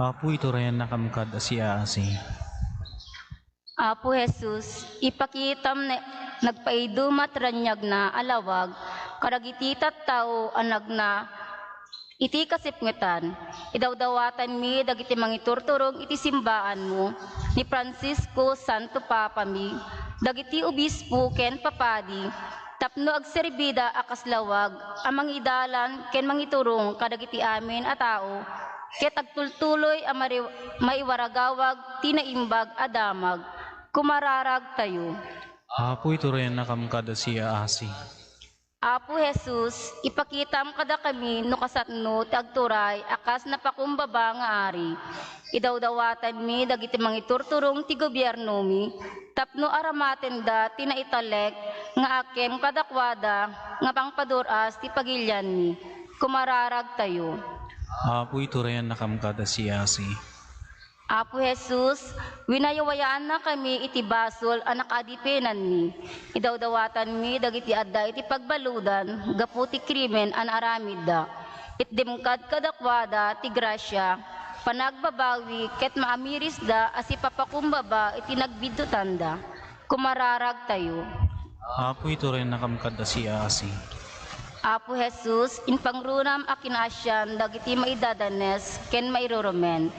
Apo iturayan nakamkad asi-aasi. Apo Jesus, ipakitam na nagpaidumat ranyag na alawag, karagiti tattao anag na iti kasipngetan, idawdawatan mi dagiti mangiturturong iti simbaan mo, ni Francisco Santo Papa mi, dagiti obispo ken papadi, tapno agserbida akaslawag, amang idalan ken mangiturong kadagiti amin a tao, ket agtultuloy a maiwaragawag tinaimbag adamag, kumararag tayo. Apo iturayan nakamkad asi-aasi. Apo Jesus, ipakitam kada kami no kasatno tagturay akas napakumbaba nga ari. Idawdawatan mi dagiti mangiturturong ti gobyerno mi, tapno aramaten da tinaitalek nga akem kadakwada nga pangpaduras ti pagilyan mi. Kumararag tayo. Apo iturayan nakamkad asi-asi. Apo Jesus, winayawayaan na kami iti basol anak adipenan mi. Idawdawatan mi dagiti adda iti pagbaludan, gapu ti krimen an aramida. Itdimkad kadakwada ti grasya, panagbabawi ket maamiris da asi papakumbaba iti nagbidutanda. Kumararag tayo. Apo iturayan nakamkad asi-aasi. Apo Jesus, in pangrunam akinasyan dagiti maidadanes ken mairurumen.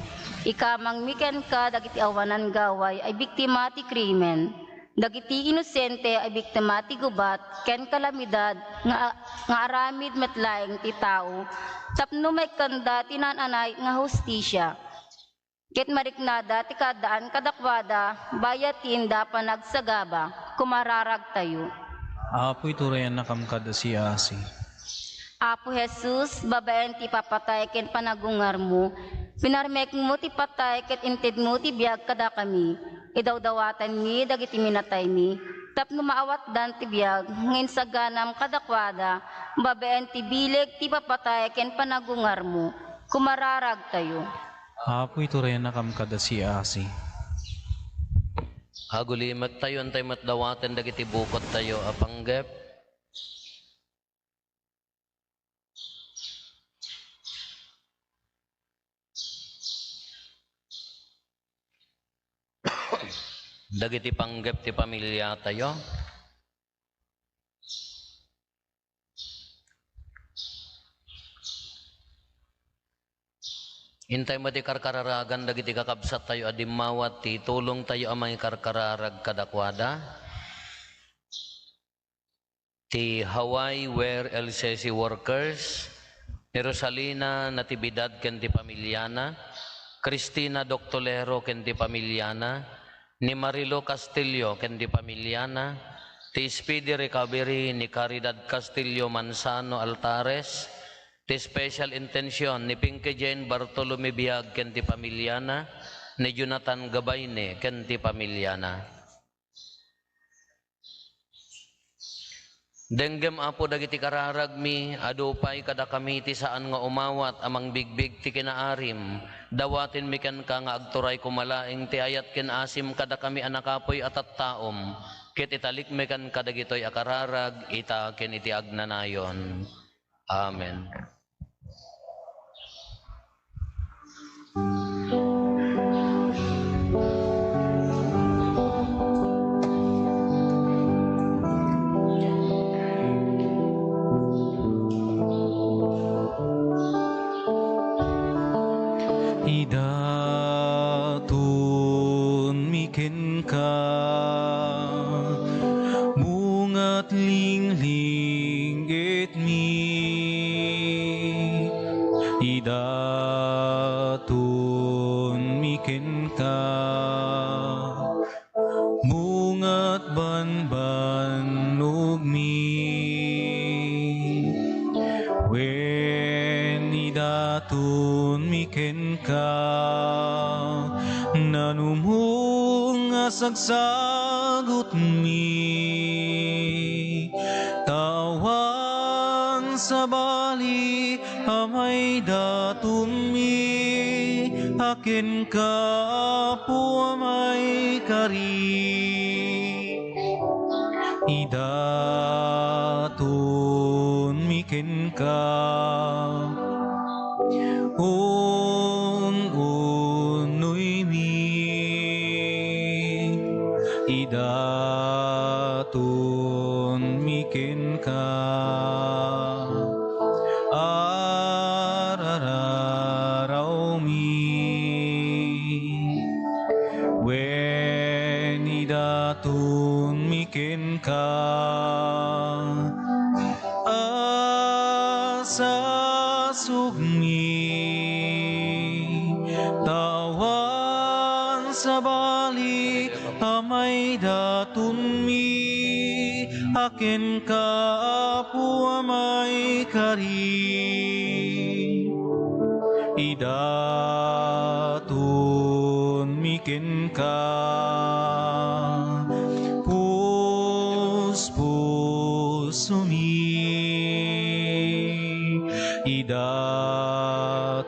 Ikamang miken ka dagiti awanan gaway ay biktima ti krimen. Dagiti inosente ay biktima ti gubat ken kalamidad nga aramid metlaeng ti tao tapno may kanda tinananay nga hustisya. Ket mariknada ti kaddaan kadakwada bayatin da panagsagaba kumararag tayo. Apoy turayan na kamkada si Asi. Apo Jesus, babaen ti papatay ken panagungar mo, pinarmek mo ti patay ket inted mo ti biag kada kami. Idawdawatan mi dagiti minatay mi, tapno maawat dan ti biag, ngayon sa ganam kadakwada, babaen ti bileg ti papatay ken panagungar mo, kumararag tayo. Apoy turayan na kamkada si Asi. Hagulimat tayo, antay matdawaten dagiti bukod tayo, apanggep. Dagiti panggep ti pamilya tayo. Intay mo ti karkararagan dagiti kakabsat tayo adimawat ti tulong tayo amang karkararag kadakwada. Ti Hawaii Wear LCC workers, ni Rosalina Natividad ken ti pamilyana, Cristina Doctolero ken ti pamilyana, ni Marilo Castillo ken ti pamilyana, ti Speedy Recovery ni Caridad Castillo Manzano Altares, ti Special Intention ni Pinky Jane Bartolome Biag ken ti pamilyana, ni Jonathan Gabayne ken ti pamilyana. Denggem apo dagiti kararag mi, adupay kada kami ti saan nga umawat amang bigbig ti kinaarim, dawatin mi ken ka nga agturay kumalaing ti ayat ken asim kada kami anakapoy atat taom, ket italik mi ken kadagitoy akararag, ita ken iti agnanayon. Amen. Idatun miken ka, bungat lingling et mi. Idatun miken ka, bungat banban ugmi. Wen idatun miken ka, nanumong asagsagot mi. Tawan sa bali amay datum mi, akin ka po amay kari. Idatun miken ka, unoy mi. Idatun miken ka, arararaw mi. Wen idatun miken ka, asasugmi. Tawan sa bali amay datun mi, akin ka po amay kari. Idatun miken ka, puspuso mi. Idatun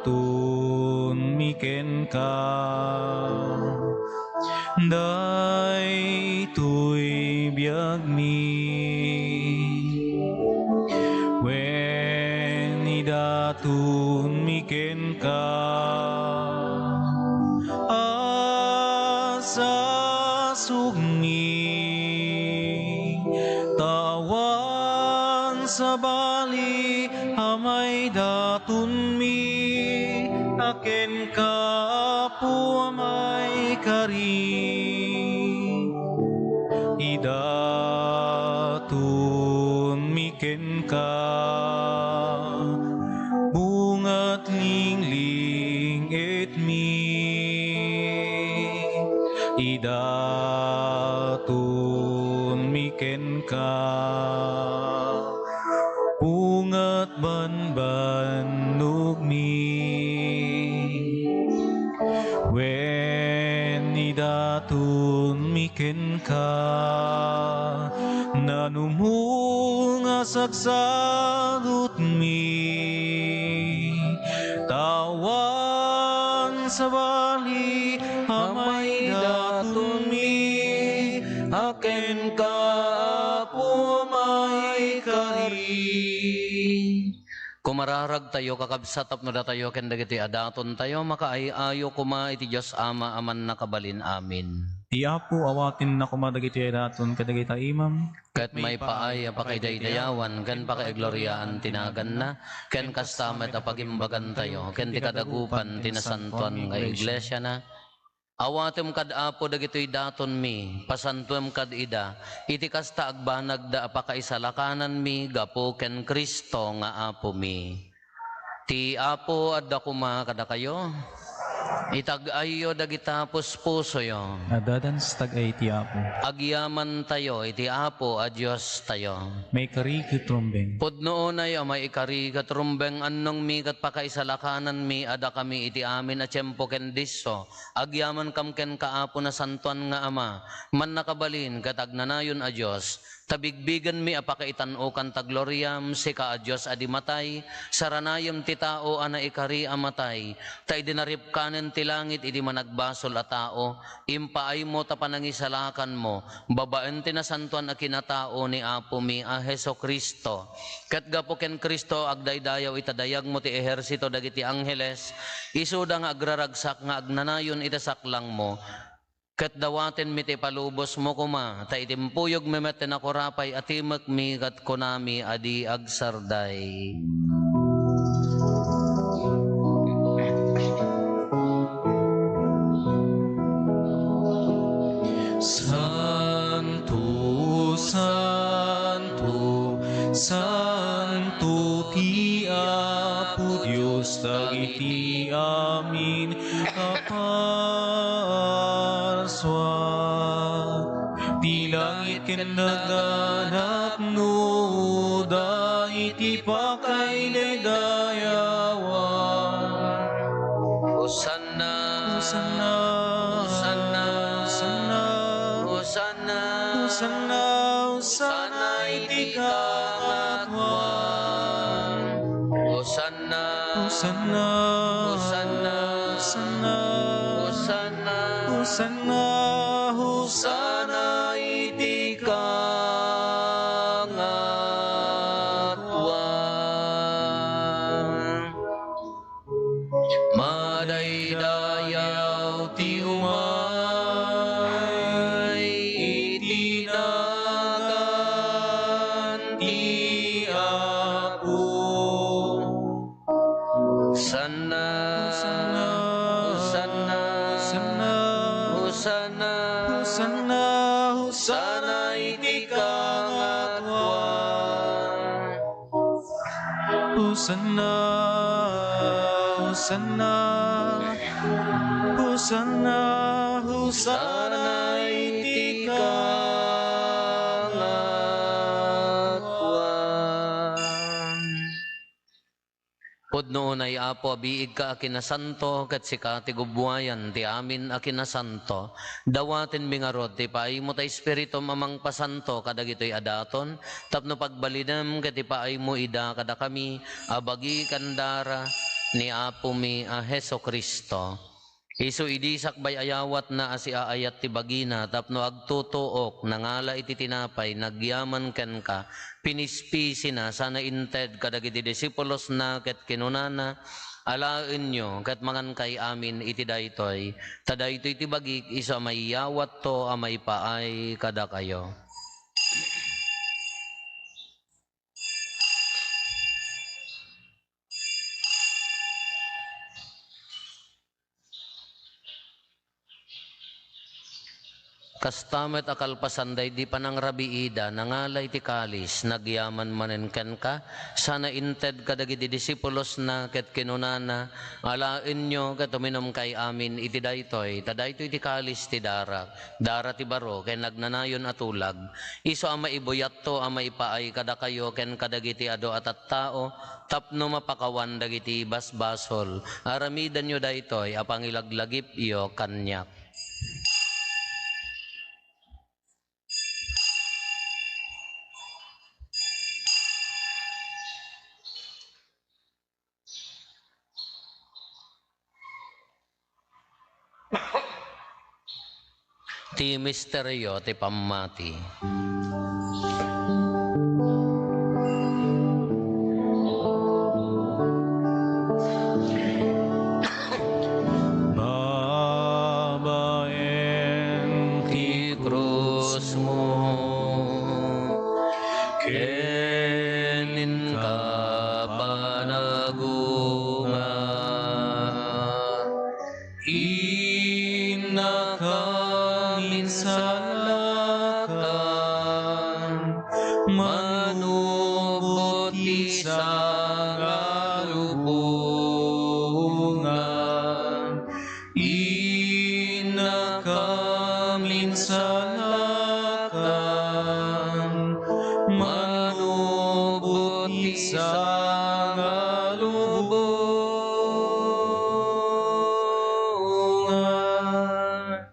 miken ka, daytoy biag mi. Wen idatun miken ka, asasugmi. Tawan sa bali amay datun mi, akin ka po amay kari. idatun miken ka, bungat lingling et mi, idatun miken ka, bungat banbanug mi. Wen idatun miken ka, nanumunga saksarut mi, tawan sa bali amay datun mi, aken ka po may kari. Kumararag tayo kakabsatap no datayo ken dagiti adaton tayo makaayo kuma iti Dios Ama aman nakabalin amin. Ti Apo awatin na kumadagiti daton kadagita imam. Ket may paay apakidaydayawan ken pakaigloriaan tinagan na ken kastamet apagimbagan tayo ken ti kadagupan tinasantuan nga iglesia na. Awatem kad Apo dagitoy daton mi, pasantuem kad ida, iti kasta agbanag da apakaisalakanan mi, gapo ken Kristo nga Apo mi. Ti Apo adda kuma kada kayo, itag-ayo dagita puspuso yo. Adadans tagay ti Apo. Agyaman tayo, iti Apo a Diyos tayo. May kari kitrumbeng. Pudno na yo, may ikari katrumbeng annong mi kat pakaisalakanan mi, ada kami iti amin a tiyempo ken disso. Agyaman kam ken kaapo na santuan nga Ama, man nakabalin katagnanayon a Diyos. Tabigbigan mi apakaitanukan ta gloriam si ka a Diyos adi matay, saranayam ti tao ana ikari amatay, ta idinarip kanen ti langit idi managbasol a tao, impaay mo ta panangisalakan mo, babaen ti nasantuan a kinatao ni Apo mi a Heso Kristo. Ket gapo ken Kristo agdaydayaw itadayag mo ti ehersito dagiti angheles, isuda nga agraragsak nga agnanayon itasaklang mo, ket dawaten mi ti palubos mo kuma, ta itimpuyog memet ti nakurapay atimek mi kat kunami adi agsarday. Santo, Santo, Santo ti Apo Dios dagiti amin kaparswa, ti langit ken naganap no dagiti pakaidayawan. Hosanna, Hosanna, Hosanna, Hosanna, Hosanna, Hosanna, Hosanna iti kaatwan. Hosanna, Hosanna, Hosanna, Hosanna, Hosanna, Hosanna, Hosanna iti kaatwan. Madaydayaw ti umay, itinagan ti Apo. Hosanna, Hosanna, Hosanna, Hosanna, Hosanna, Hosanna, Hosanna iti kaatwan. Hosanna, Hosanna, Hosanna, Hosanna iti kaatwan. Pudno na Apo abiig ka akinasanto ket sika ti gubwayan ti amin akinasanto, dawaten bingarod ti paay mo ta espiritu mamang pasanto kadagitoy adaton, tapno pagbalidem ket ti paay mo ida kada kami abagi kandara ni Apo mi a Heso Kristo. Isu idi sakbay ayawat na asiaayat ti bagina, tapno agtutuok nangala iti tinapay nagyaman ken ka, pinispisi na sana inted kadagiti disipulos na ket kinunana, alaen nyo ket mangan kay amin iti daytoy, tadaytoy ti bagik isa may yawat to amay paay kada kayo. Kastamet akalpasanday di panang rabiida, nangalay ti kalis, nagyaman manen ken ka, sana inted kadagiti disipulos na ket kinunana, alain nyo ket uminom kay amin iti daytoy, tadaytoy ti kalis ti dara ti baro, ken nagnanayon atulag, iso ama ibuyat to, ama ipaay kada kayo, ken kadagiti ado at tao, tapno mapakawan dagiti basbasol, aramidan nyo daytoy, apang ilaglagip iyo kanyak. Ti misteryo ti pammati. Babaen Ti krus mo, kenin ka panagunga, inakaminsalatan, manubot ti sangalubungan, inakaminsalatan, manubot ti sangalubungan.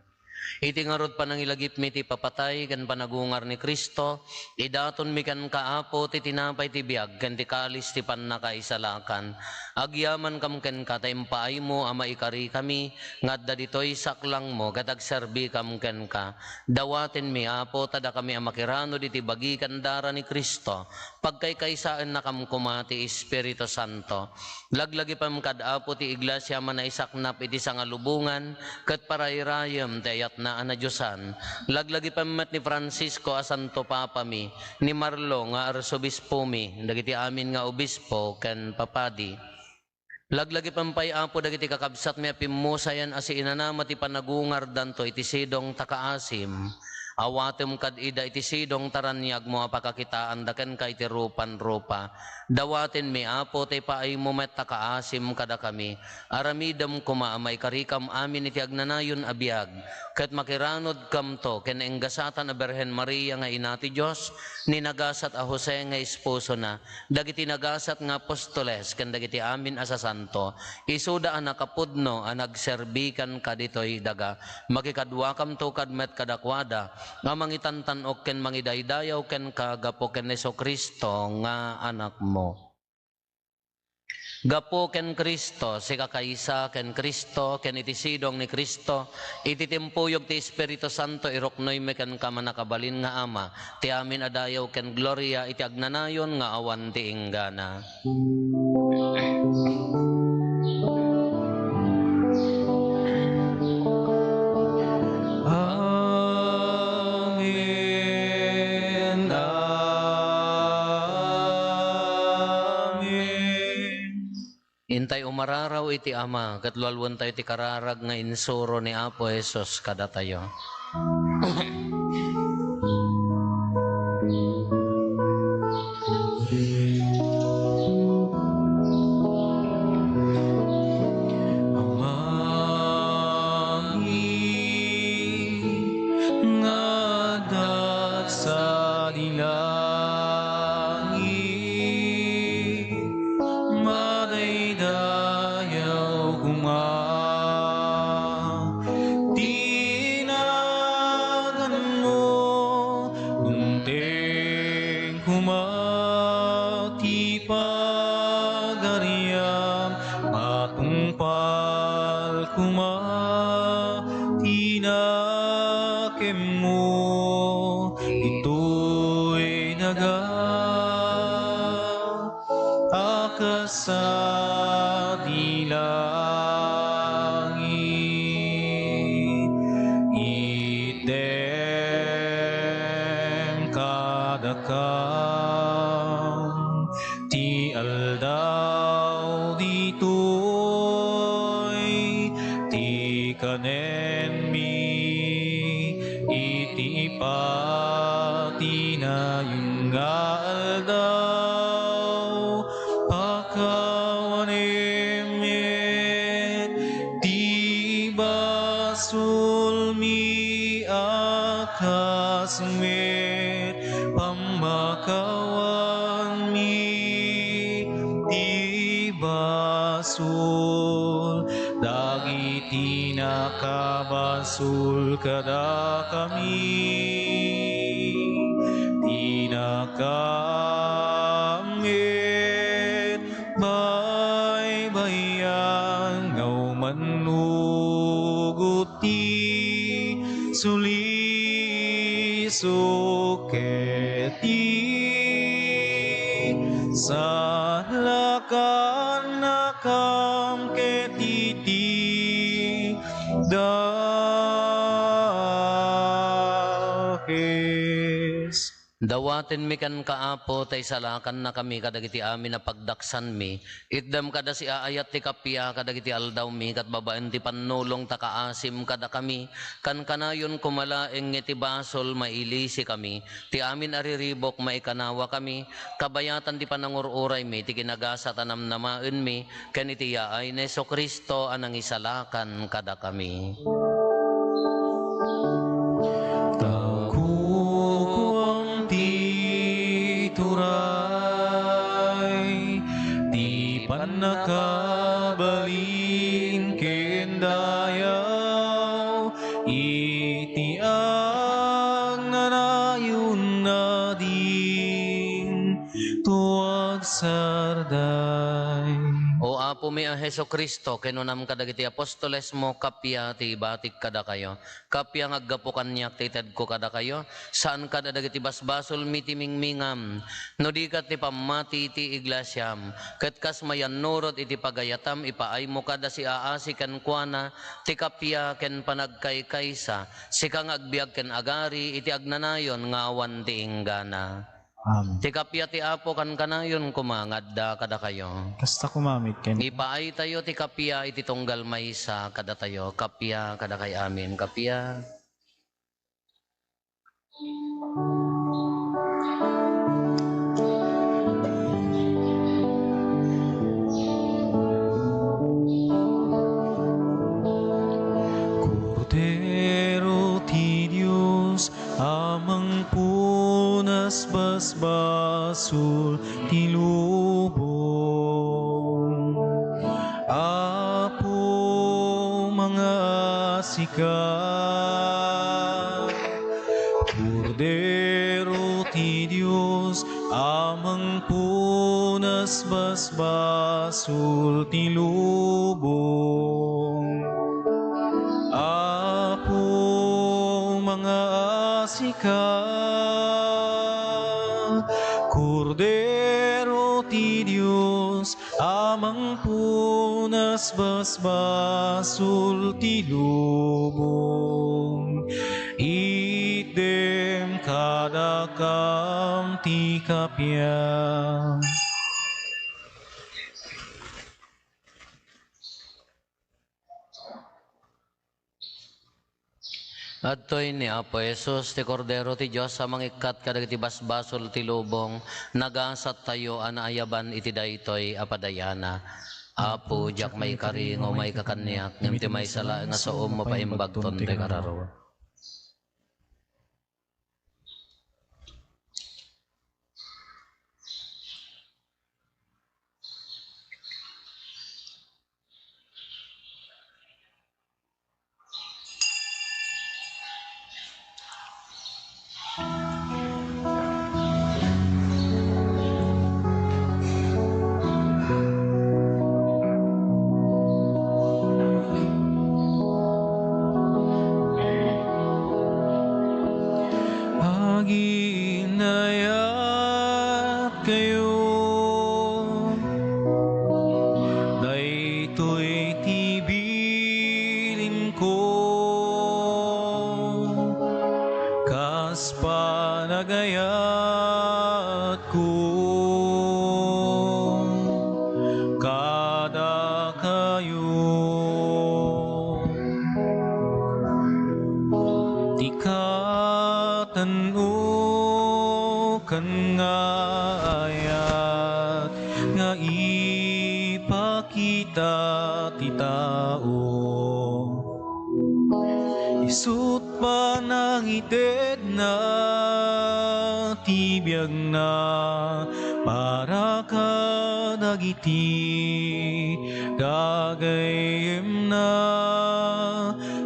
iti ngarod panangilagip mi ti papatay ken panagungar ni Kristo, idaton mi kan kaapo ti tinapay ti biag ken ti kalis ti pannakaisalakan. Agyaman kam ken katayimpaay mo ama ikari kami, ngadda ditoy saklang mo ket agserbi kam ken ka. Dawaten mi apo tada kami amakirano diti bagi kandara ni Kristo, pagkaykaysaan na kam kumati Espiritu Santo. Laglagi pam kadapo ti iglesia manaisaknap iti sangalubungan ket parairayem ti ayat na anadyosan. Laglagi pamet ni Francisco a Santo Papa mi, ni Marlo nga arsobispo mi, dagiti amin nga obispo ken papadi. Laglagi pampay apo dagiti kakabsat mi apimusayan asi inanama ti panagungar danto iti sidong takaasim. Awatem kad ida iti sidong taranyag mo apakakitaan daken ka iti rupan-rupa. Dawaten mi apo ti paay mo met takaasim kada kami. Aramidam kumaamay karikam amin iti agnanayon abiyag. Ket makiranod kam to ken enggasatan a Berhen Maria nga ina ti Dios, ni nagasat a Jose nga esposo na, dagiti nagasat nga apostoles ken dagiti amin a sasanto. Isuda a nakapudno a nagserbikan kaditoy daga. Makikadwa kam to kadmet kadakwada, nga mangitantanok ken mangidaydayaw ken kagapo ken Jesucristo nga anak mo. Gapo ken Kristo, si kakaysa ken Kristo, ken iti sidong ni Kristo, iti timpuyog ti Espiritu Santo, iroknoy me ken kamanakabalin nga Ama, ti amin adayaw ken gloria, iti agnanayon nga awan ti inggana. Amen. Amen. Intay umararaw iti Ama, katlualwan tayo ti kararag nga insuro ni Apo Jesus kada tayo. Ngadat sa dilangit, madaydayaw kuma, tinagan mo, gunting kuma, ti pagariam, matungpal kuma, tinakem mo, ito'y naga, akasa dilangit, item kadakam, ti aldaw dito'y, ti kanen mi, pati na yung nga aldaw, pakawanemyet, di basul mi akasmet, pamakawan mi, di basul, dagiti nakabasul kada kami, tinakamet, baybayan, ngaw manugot ti, sulisuketi, salakan nakam ketiti, dahis. Dawaten mi kan kaapo tay salakan na kami kadagiti amin na pagdaksan mi. Itdam kada si aayat ti kapya kadagiti aldaw mi kat babaen ti pannulong takaasim kada kami. Kan kanayon kumalaeng iti basol mailisi kami. Ti amin ariribok maikanawa kami. Kabayatan ti panangururay mi ti kinagasa tanam namaen mi. Ken iti yaay na Kristo anang isalakan kada kami. Nakabalin kendayaw, iti ang nanayon na din, tuwag sarday. O Apo mi a Heso Kristo, kenunam kadagiti apostoles mo, kapya ti batik kada kayo. Kapya ngaggapo kanyak ti ted ko kada kayo. Saan kada dagiti basbasol mi ti mingmingam. No di kat ti pamati ti iglesyam. Ket kas mayan nurot iti pagayatam, ipaay mo kada si aasi ken kuana, ti kapya ken panagkaykaysa. Sikang agbiag ken agari, iti agnanayon ngawan ti inggana. Ti kapya ti Apo kan kanayon kumangadda kada kayo. Kasta kumamit ken. Ipaay tayo ti kapya iti tunggal maysa kada tayo. Kapya kada kay amin. Kapya. Cordero ti Dios, amang punas basbasul ti lubong. Apo mga sikat, Cordero ti Dios, amang punas basbasul ti lubong. Apo mga sikat, Cordero ti Dios, amang punas basbasul ti lubong. Idem kadakam ti kapya. Adtoy ni Apo Jesus, ti Cordero ti Diyos, sa mangikat kadagiti basbasol ti lubong, nagasat tayo anaayaban iti daytoy apadayana. Apo, jak may karing o may kakanyak, ngem ti may sala nga soom mapaimbagton ti kararo. Ginayat kayo, daytoy tibilin ko, kas panagayat ko, kada kayo. tanu kan nga ayat nga ipakita ti tao. Isut pa nang ited na tibiyag na para ka dagiti gagayem na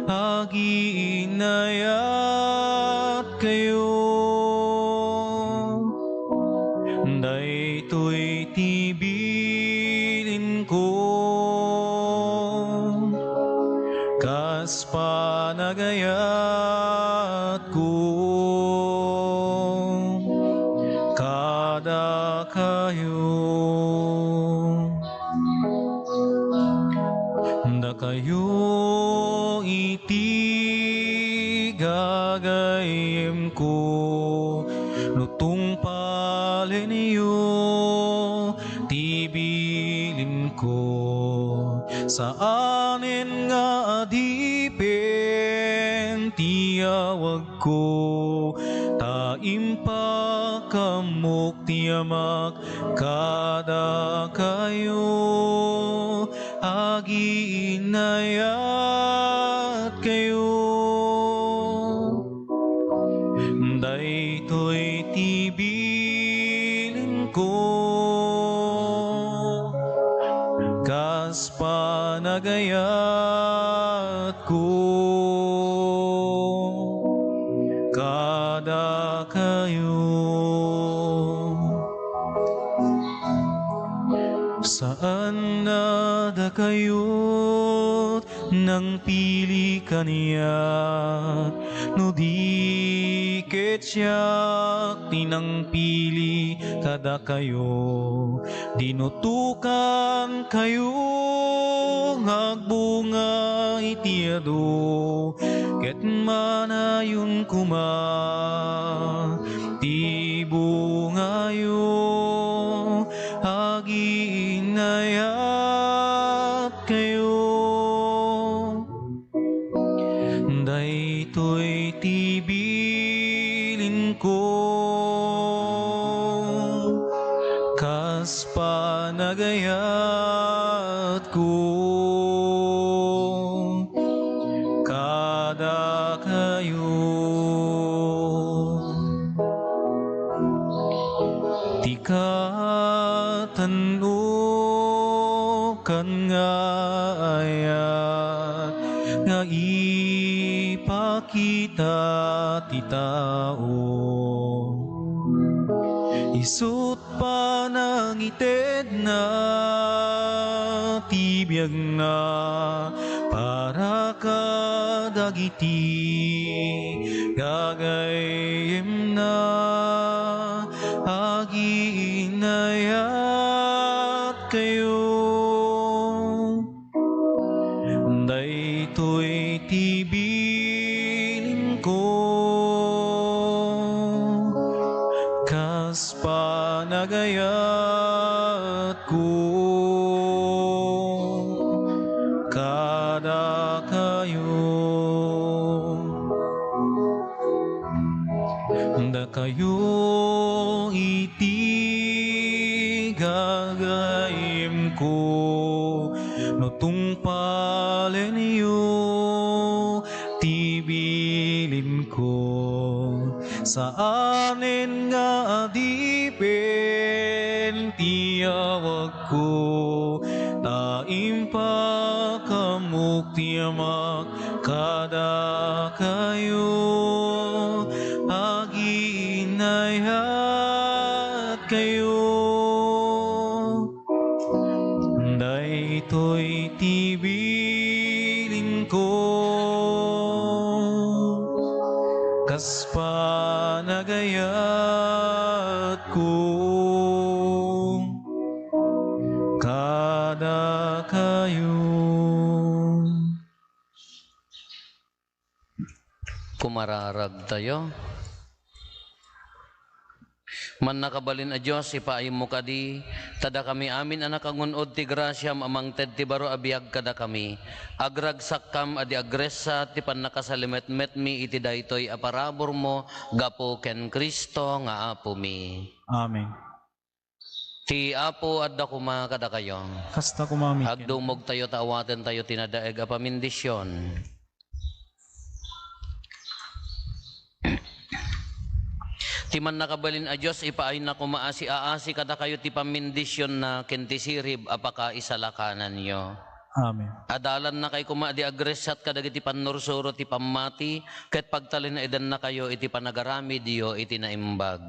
agiinayat kayo. Daytoy tibilin ko kas panagayat ko kada kayo. Da kayo iti gagayem ko nutong paleniyo tibilin ko saanin nga adipen tiyawag ko taimpa kamok tiyamak kada kayo agiinayat kayo. Daytoy tibilin ko kas panagayat ko kada kayo. Saan na da kayo't nang pili kaniya no di ket siyak tinang pili kada kayo dinutukan kayo ngagbunga itiado ket manayon kuma ti bungayo agiinayat kayo. Daytoy tibilin ko kas panagayat ko kada kayo. Di ka tanu kan nga ayat nga ipakita ti tao. Isut pa nang ited na tibiyag na para ka dagiti gagayem na agiinayat kayo. Daytoy tibilin ko kas panagayat ko kada kayo. Da kayo iti gagayem ko nutong paleniyo tibilin ko saanin nga adipen tiyawag ko taimpa kamuk tiyamak kada kayo agiinayat kayo. Daytoy tibilin ko kas panagayat ko kada kayo. Kumararag tayo. Man nakabalin a Diyos, ipaayim mo kadi, tada kami amin anak angunod ti grasyam amang ted ti baro abiyag kada kami. Agragsak kam adi agresa ti pan nakasalimet-met mi iti daytoy aparabor mo, gapo ken Kristo nga apo mi. Amen. Ti apo adda kuma kada kayo. Kasta kumamit. Agdumog tayo taawaten tayo tinadaeg a pamindisyon. Ti man nakabalin a Diyos, ipaay na kumaasi-aasi kada kayo ti pamindisyon na kentisirib apaka isalakanan nyo. Amen. Adalan na kay kumadi agresat kadagiti panursuro ti pamati, ket pagtalin na edan na kayo iti panagarami diyo iti naimbag.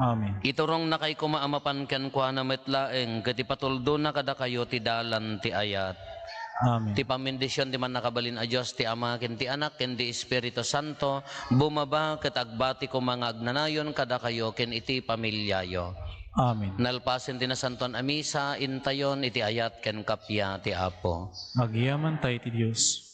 Amen. Iturong na kay kumaamapan ken kuana metlaeng, ket ipatuldo na kada kayo ti dalan ti ayat. Amen. Ti pamindisyon ti man nakabalin a Diyos, ti Ama, ken ti Anak, ken ti Espiritu Santo, bumaba ket agbati ko mga agnanayon kada kayo ken iti pamilyayo. Amen. Nalpasin ti nasanton a misa, intayon iti ayat ken kapya ti Apo. Agyaman tayo ti Diyos.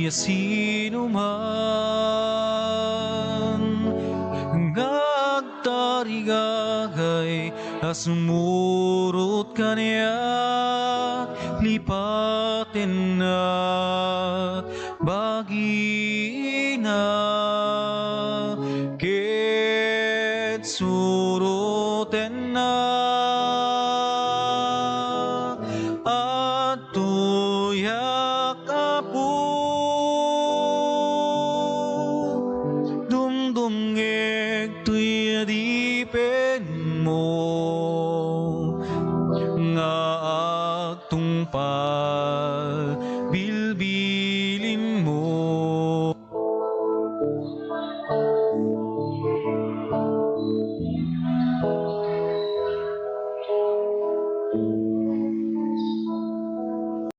Sino man ngagtarigagay asumurot kaniya lipatin na bagi